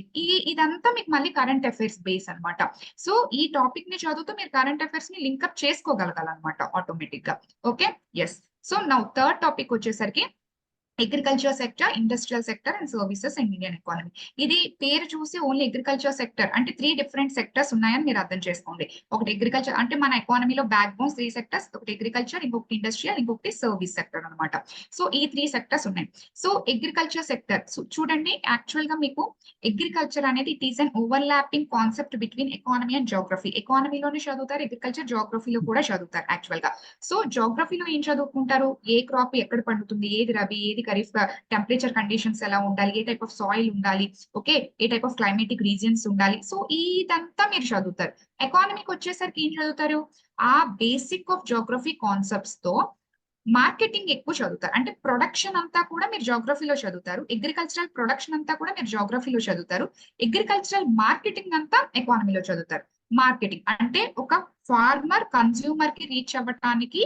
ఇదంతా మీకు మళ్ళీ కరెంట్ అఫైర్స్ బేస్ అన్నమాట. సో ఈ టాపిక్ ని చదువుతూ మీరు కరెంట్ అఫైర్స్ ని లింకప్ చేసుకోగలగాలన్నమాట ఆటోమేటిక్ గా. Okay yes. So now third topic వచ్చేసరికి agriculture sector, industrial sector and services and Indian economy. ఇది పేరు చూసి ఓన్లీ అగ్రికల్చర్ సెక్టర్ అంటే 3 డిఫరెంట్ సెక్టర్స్ ఉన్నాయని మీరు అర్థం చేసుకోండి. ఒకటి అగ్రికల్చర్ అంటే మన ఎకానమీలో బ్యాక్ బోన్స్ 3 సెక్టర్స్, ఒకటి అగ్రికల్చర్, ఇంకొకటి ఇండస్ట్రియల్, ఇంకొకటి సర్వీస్ సెక్టర్ అనమాట. సో ఈ 3 సెక్టర్స్ ఉన్నాయి. సో అగ్రికల్చర్ సెక్టర్ చూడండి, యాక్చువల్ గా మీకు అగ్రికల్చర్ అనేది it is an overlapping concept between economy and geography. ఎకానమీలోనే చదువుతారు, అగ్రికల్చర్ జోగ్రఫీలో కూడా చదువుతారు యాక్చువల్ గా. సో జోగ్రఫీలో ఏం చదువుకుంటారు, ఏ క్రాప్ ఎక్కడ పండుతుంది, ఏది రబీ, ఏది ఖరీఫ్, టెంపరేచర్ కండిషన్స్ ఎలా ఉండాలి, ఏ టైప్ ఆఫ్ సాయిల్ ఉండాలి, okay A type of climatic regions ఉండాలి. సో ఇదంతా మీరు చదువుతారు. ఎకానమీకి వచ్చేసరికి ఏం చదువుతారు, ఆ బేసిక్ ఆఫ్ జోగ్రఫీ కాన్సెప్ట్స్ తో మార్కెటింగ్ ఎక్కువ చదువుతారు. అంటే ప్రొడక్షన్ అంతా కూడా మీరు జోగ్రఫీలో చదువుతారు, అగ్రికల్చరల్ ప్రొడక్షన్ అంతా కూడా మీరు జోగ్రఫీలో చదువుతారు, అగ్రికల్చరల్ మార్కెటింగ్ అంతా ఎకానమీలో చదువుతారు. మార్కెటింగ్ అంటే ఒక ఫార్మర్ కన్స్యూమర్ కి రీచ్ అవ్వటానికి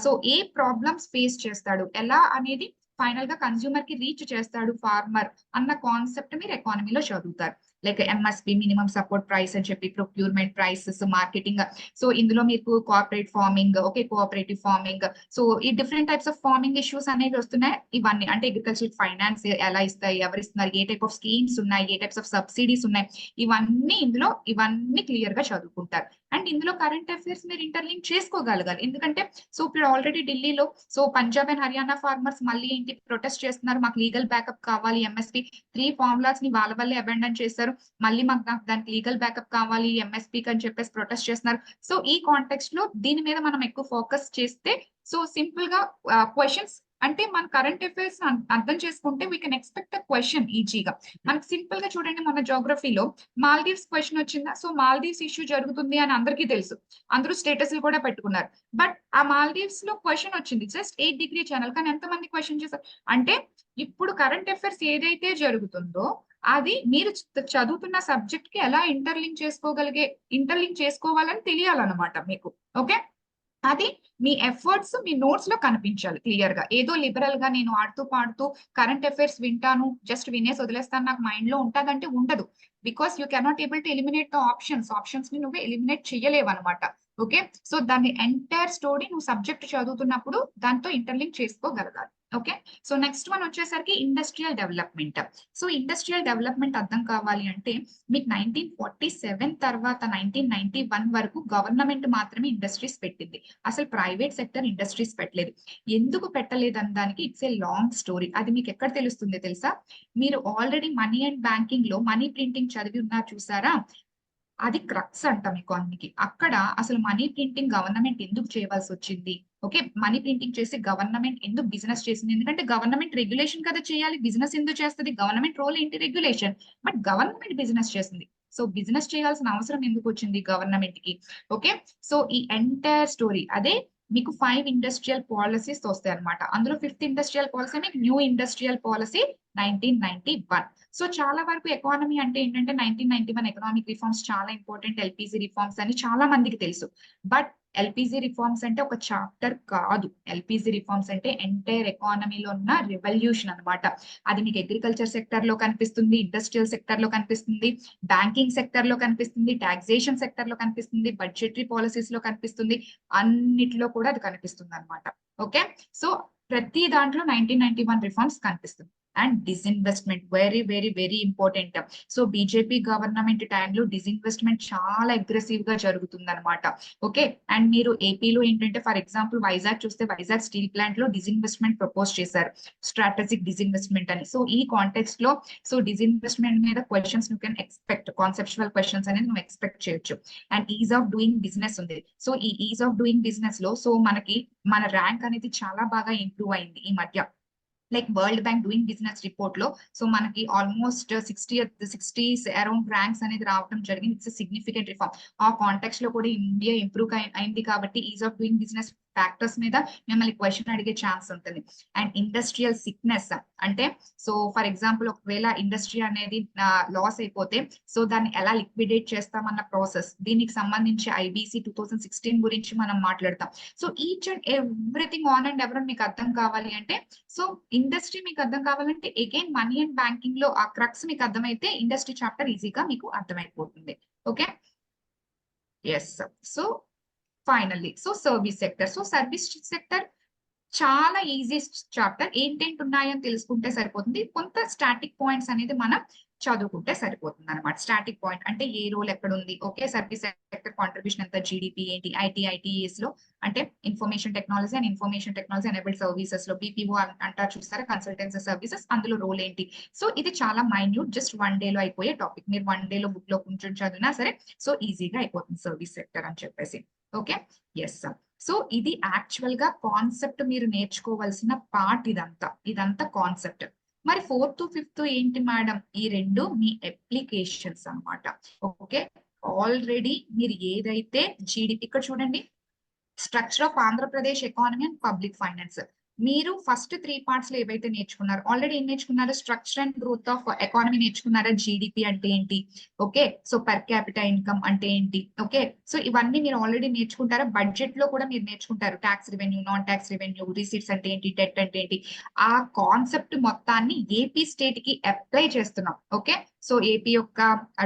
సో ఏ ప్రాబ్లమ్స్ ఫేస్ చేస్తాడు, ఎలా అనేది ఫైనల్ గా కన్స్యూమర్ కి రీచ్ చేస్తాడు ఫార్మర్ అన్న కాన్సెప్ట్ మీరు ఎకానమీలో చదువుతారు. Like MSP minimum support price అని చెప్పి, ప్రొక్యూర్మెంట్ ప్రైసెస్, మార్కెటింగ్. సో ఇందులో మీకు corporate farming, okay cooperative farming, so ఈ different types of farming issues అనేవి వస్తున్నాయి. ఇవన్నీ అంటే అగ్రికల్చర్ ఫైనాన్స్ ఎలా ఇస్తాయి, ఎవరు ఇస్తున్నారు, ఏ టైప్ ఆఫ్ స్కీమ్స్ ఉన్నాయి, ఏ టైప్స్ ఆఫ్ సబ్సిడీస్ ఉన్నాయి, ఇవన్నీ క్లియర్ గా చదువుకుంటారు. అండ్ ఇందులో కరెంట్ అఫైర్స్ మీరు ఇంటర్లింక్ చేసుకోగలగాలి. ఎందుకంటే సో ఇప్పుడు ఆల్రెడీ ఢిల్లీలో so Punjab and Haryana farmers మళ్ళీ ఏంటి ప్రొటెస్ట్ చేస్తున్నారు, మాకు లీగల్ బ్యాకప్ కావాలి, MSP 3 ఫార్ములాస్ ని వాళ్ళ వల్లే అబాండన్ చేశారు, మళ్ళీ మాకు దానికి లీగల్ బ్యాకప్ కావాలి MSP అని చెప్పేసి ప్రొటెస్ట్ చేస్తున్నారు. సో ఈ కాంటెక్స్ట్ లో దీని మీద మనం ఎక్కువ ఫోకస్ చేస్తే సో సింపుల్ గా క్వశ్చన్స్ అంటే మన కరెంట్ అఫైర్స్ అర్థం చేసుకుంటే we can expect a question ఈజీగా. మనకి సింపుల్ గా చూడండి, మన జోగ్రఫీలో మాల్దీవ్స్ క్వశ్చన్ వచ్చిందా, సో మాల్దీవ్స్ ఇష్యూ జరుగుతుంది అని అందరికీ తెలుసు, అందరూ స్టేటస్లు కూడా పెట్టుకున్నారు. బట్ ఆ మాల్దీవ్స్ లో క్వశ్చన్ వచ్చింది జస్ట్ 8 డిగ్రీ ఛానల్, కానీ ఎంతమంది క్వశ్చన్ చేశారు అంటే ఇప్పుడు కరెంట్ అఫైర్స్ ఏదైతే జరుగుతుందో అది మీరు చదువుతున్న సబ్జెక్ట్ కి ఎలా ఇంటర్లింక్ చేసుకోవాలని తెలియాలన్నమాట మీకు. ఓకే అది మీ ఎఫర్ట్స్ మీ నోట్స్ లో కనిపించాలి క్లియర్ గా. ఏదో లిబరల్ గా నేను ఆడుతూ పాడుతూ కరెంట్ అఫైర్స్ వింటాను, జస్ట్ వినేసి వదిలేస్తాను, నాకు మైండ్ లో ఉంటదంటే ఉండదు. Because you cannot able to eliminate the options ని నువ్వు ఎలిమినేట్ చేయలేవు అనమాట. ఓకే సో దాన్ని ఎంటైర్ స్టోరీ నువ్వు సబ్జెక్ట్ చదువుతున్నప్పుడు దాంతో ఇంటర్లింక్ చేసుకోగలగాలి. ఓకే సో నెక్స్ట్ వన్ వచ్చేసరికి industrial development. So industrial development అర్థం కావాలి అంటే మీకు 1947 తర్వాత 1991 వరకు గవర్నమెంట్ మాత్రమే ఇండస్ట్రీస్ పెట్టింది, అసలు ప్రైవేట్ సెక్టర్ ఇండస్ట్రీస్ పెట్టలేదు. ఎందుకు పెట్టలేదని దానికి ఇట్స్ ఏ లాంగ్ స్టోరీ. అది మీకు ఎక్కడ తెలుస్తుంది తెలుసా, మీరు ఆల్రెడీ మనీ అండ్ బ్యాంకింగ్ లో మనీ ప్రింటింగ్ చదివి ఉన్నారు చూసారా, అది క్రక్స్ అంటాం ఎకానమీకి. అక్కడ అసలు మనీ ప్రింటింగ్ గవర్నమెంట్ ఎందుకు చేయవలసి వచ్చింది, ఓకే మనీ ప్రింటింగ్ చేసి గవర్నమెంట్ ఎందుకు బిజినెస్ చేసింది, ఎందుకంటే గవర్నమెంట్ రెగ్యులేషన్ కదా చేయాలి, బిజినెస్ ఎందుకు చేస్తుంది, గవర్నమెంట్ రోల్ ఏంటి రెగ్యులేషన్, బట్ గవర్నమెంట్ బిజినెస్ చేసింది. సో బిజినెస్ చేయాల్సిన అవసరం ఎందుకు వచ్చింది గవర్నమెంట్ కి. ఓకే సో ఈ ఎంటైర్ స్టోరీ అదే మీకు 5 ఇండస్ట్రియల్ పాలసీస్ వస్తాయి అనమాట. అందులో 5th ఇండస్ట్రియల్ పాలసీ మీకు న్యూ ఇండస్ట్రియల్ పాలసీ 1991. సో చాలా వరకు ఎకానమీ అంటే ఏంటంటే 1991 ఎకనామిక్ రిఫార్మ్స్ చాలా ఇంపార్టెంట్, LPG రిఫార్మ్స్ అని చాలా మందికి తెలుసు. బట్ LPG రిఫార్మ్స్ అంటే ఒక చాప్టర్ కాదు, LPG రిఫార్మ్స్ అంటే ఎంటైర్ ఎకానమీలో ఉన్న రెవల్యూషన్ అనమాట. అది మీకు అగ్రికల్చర్ సెక్టర్ లో కనిపిస్తుంది, ఇండస్ట్రియల్ సెక్టర్ లో కనిపిస్తుంది, బ్యాంకింగ్ సెక్టర్ లో కనిపిస్తుంది, టాక్సేషన్ సెక్టర్ లో కనిపిస్తుంది, బడ్జెటరీ పాలసీస్ లో కనిపిస్తుంది, అన్నిటిలో కూడా అది కనిపిస్తుంది అనమాట. ఓకే సో ప్రతి దాంట్లో 1991 రిఫార్మ్స్ కనిపిస్తుంది. And disinvestment very very very important. So BJP government టైంలో డిస్ఇన్వెస్ట్మెంట్ చాలా అగ్రెసివ్ గా జరుగుతుంది అనమాట. ఓకే అండ్ మీరు ఏపీలో ఏంటంటే ఫర్ ఎగ్జాంపుల్ వైజాగ్ చూస్తే వైజాగ్ స్టీల్ ప్లాంట్ లో డిస్ఇన్వెస్ట్మెంట్ ప్రపోజ్ చేశారు, స్ట్రాటజిక్ డిస్ఇన్వెస్ట్మెంట్ అని. సో ఈ కాంటెక్స్ట్ లో సో డిస్ఇన్వెస్ట్మెంట్ మీద questions you can expect, conceptual questions అనేది నువ్వు ఎక్స్పెక్ట్ చేయొచ్చు. And is of doing business ఉంది. సో ఈ ఈజ్ ఆఫ్ డూయింగ్ బిజినెస్ లో సో మనకి మన ర్యాంక్ అనేది చాలా బాగా ఇంప్రూవ్ అయింది ఈ మధ్య. Like world bank doing business report లో సో మనకి ఆల్మోస్ట్ 60 అరౌండ్ ర్యాంక్స్ అనేది రావడం జరిగింది. It's significant reform. ఆ కాంటెక్స్ట్ లో కూడా ఇండియా ఇంప్రూవ్ అయింది కాబట్టి is of doing business factors మీద మిమ్మల్ని క్వశ్చన్ అడిగే ఛాన్స్ ఉంటుంది. అండ్ ఇండస్ట్రియల్ సిక్నెస్ అంటే సో ఫర్ ఎగ్జాంపుల్ ఒకవేళ ఇండస్ట్రీ అనేది లాస్ అయిపోతే సో దాన్ని ఎలా లిక్విడేట్ చేస్తామన్న ప్రాసెస్, దీనికి సంబంధించి IBC 2016 గురించి మనం మాట్లాడతాం. So each and everything on and ever మీకు అర్థం కావాలి అంటే, సో ఇండస్ట్రీ మీకు అర్థం కావాలంటే అగైన్ మనీ అండ్ బ్యాంకింగ్ లో ఆ క్రక్స్ మీకు అర్థమైతే ఇండస్ట్రీ చాప్టర్ ఈజీగా మీకు అర్థమైపోతుంది. Okay, yes. So finally so service sector. So service sector చాలా ఈజీ చాప్టర్, ఏంటేంటి ఉన్నాయని తెలుసుకుంటే సరిపోతుంది. కొంత స్టాటిక్ పాయింట్స్ అనేది మనం చదువుకుంటే సరిపోతుంది అనమాట. స్టాటిక్ పాయింట్ అంటే ఏ రోల్ ఎక్కడ ఉంది, ఓకే, సర్వీస్ సెక్టర్ కాంట్రిబ్యూషన్ ఎంత, జీడిపి ఏంటి, ITITES లో అంటే information technology and information technology enabled services లో BPO అంటారు చూస్తారా, కన్సల్టెన్సీ సర్వీసెస్, అందులో రోల్ ఏంటి. సో ఇది చాలా మైన్యూట్, జస్ట్ 1 day లో అయిపోయే టాపిక్. మీరు 1 day లో బుక్ లో కొంచెం చదివినా సరే సో ఈజీగా అయిపోతుంది సర్వీస్ సెక్టర్ అని చెప్పేసి. Okay, yes. సో ఇది యాక్చువల్ గా కాన్సెప్ట్ మీరు నేర్చుకోవాల్సిన పార్ట్, ఇదంతా కాన్సెప్ట్. మరి 4th to 5th ఏంటి మేడం, ఈ రెండు మీ అప్లికేషన్స్ అన్నమాట. ఓకే, ఆల్రెడీ మీరు ఏదైతే జీడిపి, ఇక్కడ చూడండి, structure of Andhra Pradesh economy and public finance, మీరు ఫస్ట్ 3 parts లో ఏవైతే నేర్చుకున్నారు, ఆల్రెడీ ఏం నేర్చుకున్నారు, structure and growth of economy నేర్చుకున్నారా, జీడిపి అంటే ఏంటి, okay, so per capital income అంటే ఏంటి, ఓకే, సో ఇవన్నీ మీరు ఆల్రెడీ నేర్చుకుంటారా. బడ్జెట్ లో కూడా మీరు నేర్చుకుంటారు, tax revenue, non tax revenue, receipts అంటే ఏంటి, డెట్ అంటే ఏంటి. ఆ కాన్సెప్ట్ మొత్తాన్ని ఏపీ స్టేట్ కి అప్లై చేస్తున్నాం. ఓకే, సో ఏపీ యొక్క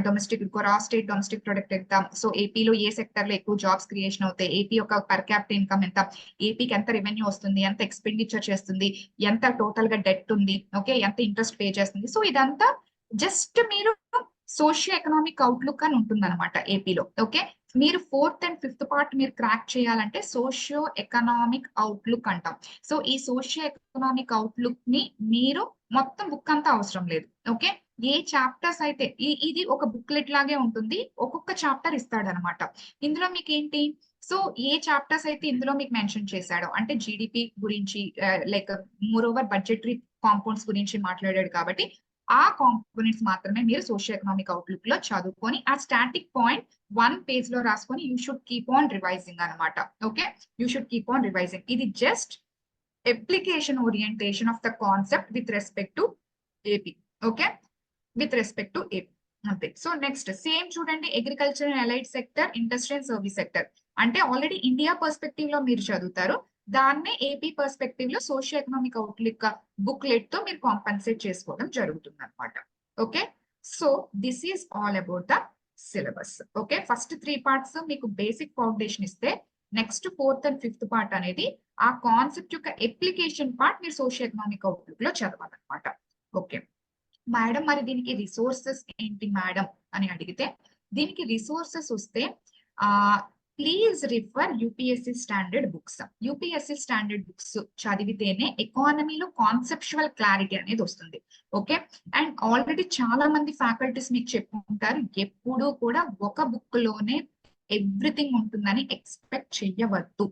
domestic gross state domestic product ఎంత, సో ఏపీలో ఏ సెక్టర్ లో ఎక్కువ జాబ్స్ క్రియేషన్ అవుతాయి, ఏపీ యొక్క పర్ క్యాపిటల్ ఇన్కమ్ ఎంత, ఏపీకి ఎంత రెవెన్యూ వస్తుంది, ఎంత ఎక్స్పెండిచర్ చేస్తుంది, ఎంత టోటల్ గా డెట్ ఉంది, ఓకే, ఎంత ఇంట్రెస్ట్ పే చేస్తుంది. సో ఇదంతా జస్ట్ మీరు సోషియో ఎకనామిక్ అవుట్లుక్ అని ఉంటుంది అనమాట ఏపీలో. ఓకే, మీరు 4th and 5th part మీరు క్రాక్ చేయాలంటే సోషియో ఎకనామిక్ అవుట్లుక్ అంటాం. సో ఈ సోషియో ఎకనామిక్ అవుట్లుక్ ని మీరు మొత్తం బుక్ అంతా అవసరం లేదు. ఓకే, ఏ చాప్టర్స్ అయితే ఇది ఒక బుక్లెట్ లాగే ఉంటుంది, ఒక్కొక్క చాప్టర్ ఇస్తాడనమాట. ఇందులో మీకు ఏంటి, సో ఏ చాప్టర్స్ అయితే ఇందులో మీకు మెన్షన్ చేశాడో అంటే జీడిపి గురించి, like more over budgetary compounds గురించి మాట్లాడాడు కాబట్టి ఆ కాంపోనెంట్స్ మాత్రమే మీరు సోషియో ఎకనామిక్ అవుట్లుక్ లో చదువుకొని ఆ స్టాటిక్ పాయింట్ 1 page లో రాసుకొని you should keep on revising అనమాట. Okay, you should keep on revising. ఇది just application orientation of the concept with respect to AP. Okay, with respect to AP అంతే. సో నెక్స్ట్ సేమ్ చూడండి, agriculture and allied sector, industry and service sector అంటే ఆల్రెడీ ఇండియా పర్స్పెక్టివ్ లో మీరు చదువుతారు, దాన్నే ఏపీ పర్స్పెక్టివ్ లో సోషియో ఎకనామిక్ అవుట్లుక్ బుక్లెట్ తో మీరు కాంపన్సేట్ చేసుకోవడం జరుగుతుంది అనమాట. Okay, so this is all about the syllabus. Okay, first 3 parts మీకు బేసిక్ ఫౌండేషన్ ఇస్తే next 4th and 5th part అనేది ఆ కాన్సెప్ట్ యొక్క అప్లికేషన్ పార్ట్ మీరు సోషియో ఎకనామిక్ అవుట్లుక్ లో చదవాలన్నమాట. ఓకే మేడం, మరి దీనికి రిసోర్సెస్ ఏంటి మేడం అని అడిగితే, దీనికి రిసోర్సెస్ వస్తే please refer UPSC standard books. UPSC standard books చదివితేనే ఎకానమీలో కాన్సెప్చువల్ క్లారిటీ అనేది వస్తుంది. ఓకే, అండ్ ఆల్రెడీ చాలా మంది ఫ్యాకల్టీస్ మీకు చెప్పుకుంటారు, ఎప్పుడూ కూడా ఒక బుక్ లోనే ఎవ్రీథింగ్ ఉంటుందని ఎక్స్పెక్ట్ చెయ్యవద్దు.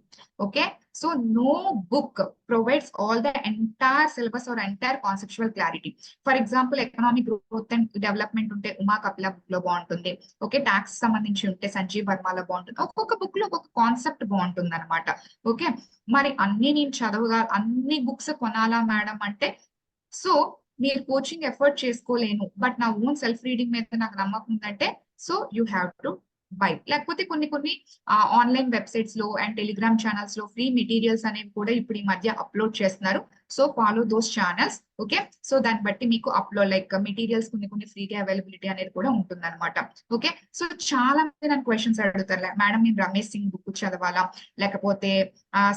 Okay, so no book provides all the entire syllabus or entire conceptual clarity. For example economic growth and development ఉంటే ఉమా కపిల బుక్ లో బాగుంటుంది. ఓకే, ట్యాక్స్ సంబంధించి ఉంటే సంజీవ్ వర్మలో బాగుంటుంది. ఒక్కొక్క బుక్ లో ఒక్కొక్క కాన్సెప్ట్ బాగుంటుంది అనమాట. ఓకే, మరి అన్ని నేను అన్ని బుక్స్ కొనాలా మేడం అంటే, సో మీరు కోచింగ్ ఎఫర్ట్ చేసుకోలేను బట్ నా ఓన్ సెల్ఫ్ రీడింగ్ మీద నాకు నమ్మకం ఉందంటే so you have to buy. లేకపోతే కొన్ని ఆన్లైన్ వెబ్సైట్స్ లో అండ్ టెలిగ్రామ్ ఛానల్స్ లో ఫ్రీ మెటీరియల్స్ అనేవి కూడా ఇప్పుడు ఈ మధ్య అప్లోడ్ చేస్తున్నారు. So follow those channels. Okay, so దాన్ని బట్టి మీకు అప్లోడ్ లైక్ మెటీరియల్స్ కొన్ని ఫ్రీగా అవైలబిలిటీ అనేది కూడా ఉంటుంది అనమాట. ఓకే, సో చాలా మంది నన్ను క్వశ్చన్స్ అడుగుతారు, మేడం నేను రమేష్ సింగ్ బుక్ చదవాలా, లేకపోతే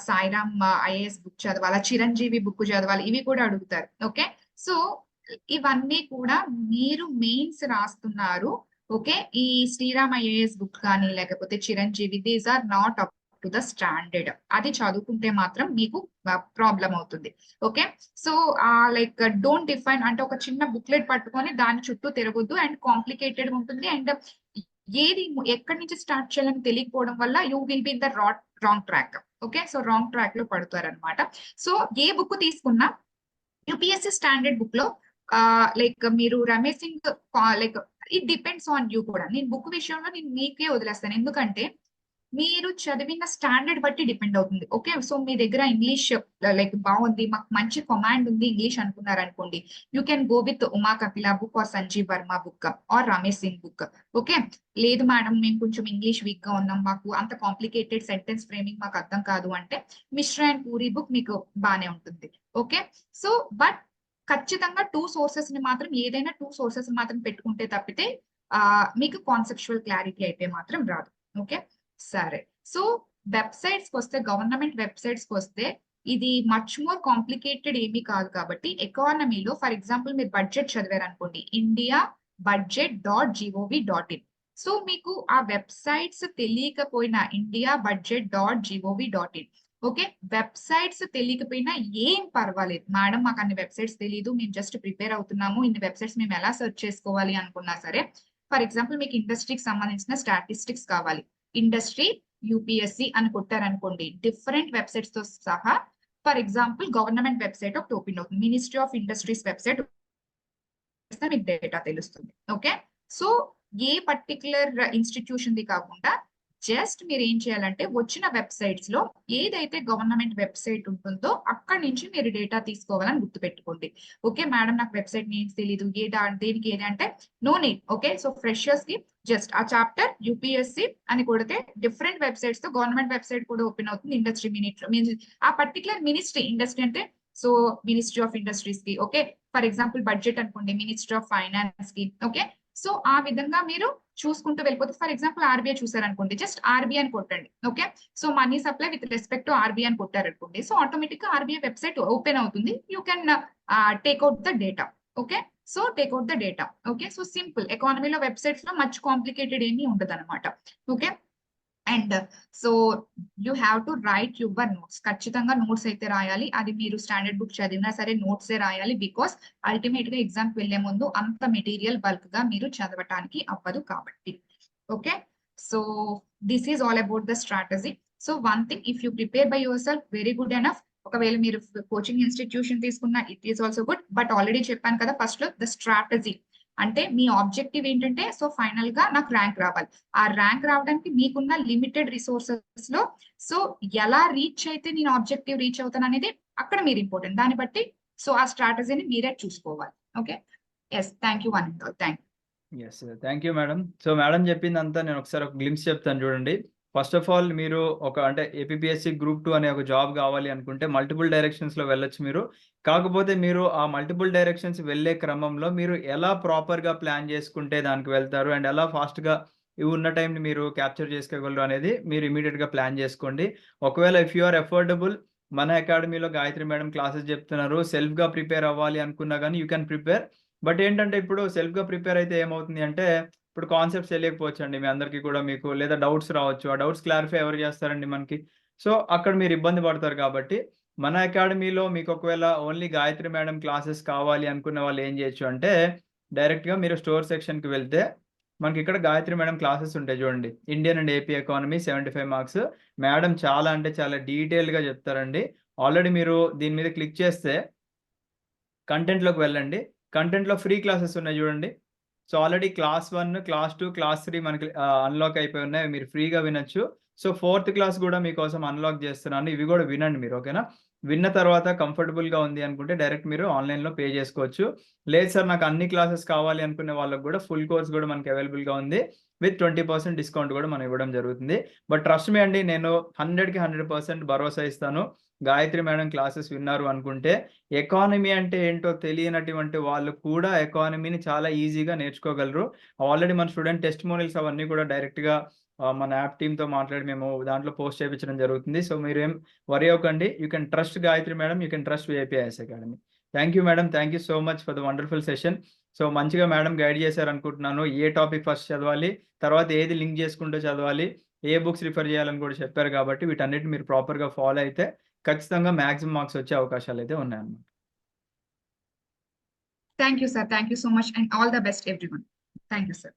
సాయిరామ్ IAS బుక్ చదవాలా, చిరంజీవి బుక్ చదవాలి, ఇవి కూడా అడుగుతారు. ఓకే, సో ఇవన్నీ కూడా మీరు మెయిన్స్ రాస్తున్నారు. ఓకే, ఈ శ్రీరామ్ IAS బుక్ కానీ లేకపోతే Chiranjeevi, these are not up to the standard. అది చదువుకుంటే మాత్రం మీకు ప్రాబ్లం అవుతుంది. Okay, so like don't define అంటే ఒక చిన్న బుక్లెట్ పట్టుకొని దాని చుట్టూ తిరగొద్దు, అండ్ కాంప్లికేటెడ్ ఉంటుంది, అండ్ ఏది ఎక్కడి నుంచి స్టార్ట్ చేయాలని తెలియకపోవడం వల్ల you will be in the wrong track. Okay, so wrong track లో పడతారు అనమాట. సో ఏ బుక్ తీసుకున్నా యూపీఎస్సీ స్టాండర్డ్ బుక్ లో లైక్ మీరు Ramesh Singh like it depends on you కూడా. నేను బుక్ విషయంలో నేను మీకే వదిలేస్తాను, ఎందుకంటే మీరు చదివిన స్టాండర్డ్ బట్టి డిపెండ్ అవుతుంది. ఓకే. సో మీ దగ్గర ఇంగ్లీష్ లైక్ బాగుంది, మాకు మంచి కమాండ్ ఉంది ఇంగ్లీష్ అనుకున్నారు అనుకోండి, you can go with Uma Kapila book or Sanjeev Verma book or Ramesh Singh book. Okay. లేదు మేడం మేము కొంచెం ఇంగ్లీష్ వీక్ గా ఉన్నాం, మాకు అంత కాంప్లికేటెడ్ సెంటెన్స్ ఫ్రేమింగ్ మాకు అర్థం కాదు అంటే మిశ్రా అండ్ పూరి బుక్ మీకు బానే ఉంటుంది. ఓకే. సో బట్ ఖచ్చితంగా ఏదైనా టూ సోర్సెస్ మాత్రం పెట్టుకుంటే తప్పితే మీకు కాన్సెప్చువల్ క్లారిటీ అయితే మాత్రం రాదు. ఓకే. సరే. సో వెబ్సైట్స్ వస్తే, గవర్నమెంట్ వెబ్సైట్స్ వస్తే ఇది మచ్ మోర్ కాంప్లికేటెడ్ ఏమీ కాదు. కాబట్టి ఎకానమీలో ఫర్ ఎగ్జాంపుల్ మీరు బడ్జెట్ చదివారు అనుకోండి, ఇండియా budget.gov.in. సో మీకు ఆ వెబ్సైట్స్ తెలియకపోయినా india.budget.gov.in. ఓకే. వెబ్సైట్స్ తెలియకపోయినా ఏం పర్వాలేదు, మేడం మాకు అన్ని వెబ్సైట్స్ తెలియదు, మేము జస్ట్ ప్రిపేర్ అవుతున్నాము, ఇన్ని వెబ్సైట్స్ మేము ఎలా సెర్చ్ చేసుకోవాలి అనుకున్నా సరే, ఫర్ ఎగ్జాంపుల్ మీకు ఇండస్ట్రీకి సంబంధించిన స్టాటిస్టిక్స్ కావాలి, ఇండస్ట్రీ యూపీఎస్సి అని కొట్టారనుకోండి, డిఫరెంట్ వెబ్సైట్స్ తో సహా ఫర్ ఎగ్జాంపుల్ గవర్నమెంట్ వెబ్సైట్ ఒకటి ఓపెన్ అవుతుంది, మినిస్ట్రీ ఆఫ్ ఇండస్ట్రీస్ వెబ్సైట్ మీకు డేటా తెలుస్తుంది. Okay. So A particular institution the కాకుండా జస్ట్ మీరు ఏం చేయాలంటే వచ్చిన వెబ్సైట్స్ లో ఏదైతే గవర్నమెంట్ వెబ్సైట్ ఉంటుందో అక్కడి నుంచి మీరు డేటా తీసుకోవాలని గుర్తుపెట్టుకోండి. ఓకే మేడం నాకు వెబ్సైట్ నేమ్స్ తెలీదు, దేనికి ఏది అంటే no need. Okay. So freshers కి జస్ట్ ఆ చాప్టర్ యూపీఎస్సి అని కొడితే డిఫరెంట్ వెబ్సైట్స్ తో గవర్నమెంట్ వెబ్సైట్ కూడా ఓపెన్ అవుతుంది, ఇండస్ట్రీ ఆ పర్టికులర్ మినిస్ట్రీ, ఇండస్ట్రీ అంటే సో మినిస్ట్రీ ఆఫ్ ఇండస్ట్రీస్ కి. ఓకే. ఫర్ ఎగ్జాంపుల్ బడ్జెట్ అనుకోండి, మినిస్ట్రీ ఆఫ్ ఫైనాన్స్ కి. ఓకే. సో ఆ విధంగా మీరు చూసుకుంటూ వెళ్ళిపోతే, ఫర్ ఎగ్జాంపుల్ ఆర్బీఐ చూసారనుకోండి, జస్ట్ ఆర్బీఐ అని కొట్టండి. Okay. So money supply with respect to RBI అని కొట్టారనుకోండి, సో ఆటోమేటిక్ గా ఆర్బీఐ వెబ్సైట్ ఓపెన్ అవుతుంది, you can takeout the data. Okay. So takeout the data. Okay. So simple, ఎకానమీలో వెబ్సైట్స్ లో మచ్ కాంప్లికేటెడ్ ఏమీ ఉండదు అనమాట. Okay. And so you have to right your notes. ఖచ్చితంగా నోట్స్ అయితే రాయాలి, అది మీరు స్టాండర్డ్ బుక్ చదివినా సరే నోట్సే రాయాలి, బికాస్ అల్టిమేట్ గా ఎగ్జామ్ కి వెళ్లే ముందు అంత మెటీరియల్ బల్క్ గా మీరు చదవటానికి అవ్వదు కాబట్టి. Okay. So this is all about the strategy. So one thing, if you prepare by your self very good enough. ఒకవేళ మీరు కోచింగ్ ఇన్స్టిట్యూషన్ తీసుకున్నా it is also good, but already చెప్పాను కదా ఫస్ట్ లో, ద స్ట్రాటజీ అంటే మీ ఆబ్జెక్టివ్ ఏంటంటే సో ఫైనల్ గా నాకు ర్యాంక్ రావాలి. ఆ ర్యాంక్ రావడానికి మీకున్న లిమిటెడ్ రిసోర్సెస్ లో సో ఎలా రీచ్ అయితే నేను ఆబ్జెక్టివ్ రీచ్ అవుతాను అనేది అక్కడ మీరు ఇంపార్టెంట్, దాన్ని బట్టి సో ఆ స్ట్రాటజీని మీరే చూసుకోవాలి. Okay. Yes. Thank you one and all. Thank you. Yes thank you madam. So madam చెప్పిందంతా నేను ఒకసారి ఒక గ్లిమ్స్ చెప్తాను చూడండి. ఫస్ట్ ఆఫ్ ఆల్ మీరు అంటే ఏపీఎస్సి గ్రూప్ 2 అనే ఒక జాబ్ కావాలి అనుకుంటే మల్టిపుల్ డైరెక్షన్స్ లో వెళ్ళొచ్చు మీరు. కాకపోతే మీరు ఆ మల్టిపుల్ డైరెక్షన్స్ వెళ్ళే క్రమంలో మీరు ఎలా ప్రాపర్ గా ప్లాన్ చేసుకుంటే దానికి వెళ్తారు, అండ్ ఎలా ఫాస్ట్ గా ఈ ఉన్న టైంని మీరు క్యాప్చర్ చేసుకోగలరు అనేది మీరు ఇమీడియట్ గా ప్లాన్ చేసుకోండి. ఒకవేళ ఇఫ్ యు ఆర్ అఫోర్డబుల్, మన అకాడమీలో గాయత్రి మేడం క్లాసెస్ చెప్తున్నారు, సెల్ఫ్ గా ప్రిపేర్ అవ్వాలి అనుకున్నా కానీ యూ కెన్ ప్రిపేర్. బట్ ఏంటంటే ఇప్పుడు సెల్ఫ్ గా ప్రిపేర్ అయితే ఏమవుతుంది అంటే ఇప్పుడు కాన్సెప్ట్స్ తెలియకపోవచ్చు అండి మీ అందరికీ కూడా, మీకు లేదా డౌట్స్ రావచ్చు, ఆ డౌట్స్ క్లారిఫై ఎవరు చేస్తారండి మనకి? సో అక్కడ మీరు ఇబ్బంది పడతారు. కాబట్టి మన అకాడమీలో మీకు ఒకవేళ ఓన్లీ గాయత్రి మేడం క్లాసెస్ కావాలి అనుకున్న వాళ్ళు ఏం చేయొచ్చు అంటే డైరెక్ట్ గా మీరు స్టోర్ సెక్షన్ కి వెళ్తే మనకి ఇక్కడ గాయత్రి మేడం క్లాసెస్ ఉంటాయి చూడండి. Indian and AP economy 75 marks. Madam చాలా అంటే చాలా డీటెయిల్ గా చెప్తారండి. ఆల్రెడీ మీరు దీని మీద క్లిక్ చేస్తే కంటెంట్ లోకి వెళ్ళండి. కంటెంట్ లో ఫ్రీ క్లాసెస్ ఉన్నాయి చూడండి. So already class 1, class 2, class 3 మనకి అన్లాక్ అయిపోయి ఉన్నాయి, మీరు ఫ్రీగా వినొచ్చు. సో 4th క్లాస్ కూడా మీకోసం అన్లాక్ చేస్తున్నాను, ఇవి కూడా వినండి మీరు. ఓకేనా? విన్న తర్వాత కంఫర్టబుల్ గా ఉంది అనుకుంటే డైరెక్ట్ మీరు ఆన్లైన్ లో పే చేసుకోవచ్చు. లేదు సార్ నాకు అన్ని క్లాసెస్ కావాలి అనుకునే వాళ్ళకి కూడా ఫుల్ కోర్స్ కూడా మనకి అవైలబుల్ గా ఉంది, విత్ 20% డిస్కౌంట్ కూడా మనం ఇవ్వడం జరుగుతుంది. బట్ ట్రస్ట్ మీ అండి, నేను 100కి 100% భరోసా ఇస్తాను. గాయత్రి మేడం క్లాసెస్ విన్నారు అనుకుంటే ఎకానమీ అంటే ఏంటో తెలియనటువంటి వాళ్ళు కూడా ఎకానమీని చాలా ఈజీగా నేర్చుకోగలరు. ఆల్రెడీ మన స్టూడెంట్ టెస్టిమోనియల్స్ అవన్నీ కూడా డైరెక్ట్‌గా మన యాప్ టీమ్‌తో మాట్లాడి మేము దాంట్లో పోస్ట్ చేపించడం జరుగుతుంది. సో మీరేం వరీ అవ్వకండి. You can trust Gayatri madam, you can trust VIP IAS academy. Thank you madam. Thank you so much for the wonderful session. So మంచిగా మేడం గైడ్ చేశారనుకుంటున్నాను. ఏ టాపిక్ ఫస్ట్ చదవాలి, తర్వాత ఏది లింక్ చేసుకుంటూ చదవాలి, ఏ బుక్స్ రిఫర్ చేయాలని కూడా చెప్పారు. కాబట్టి వీటన్నిటిని మీరు ప్రాపర్‌గా ఫాలో అయితే ఖచ్చితంగా మాక్సిమం మార్క్స్ వచ్చే అవకాశాలైతే ఉన్నాయన్నమాట. Thank you sir. Thank you so much and all the best everyone. Thank you sir.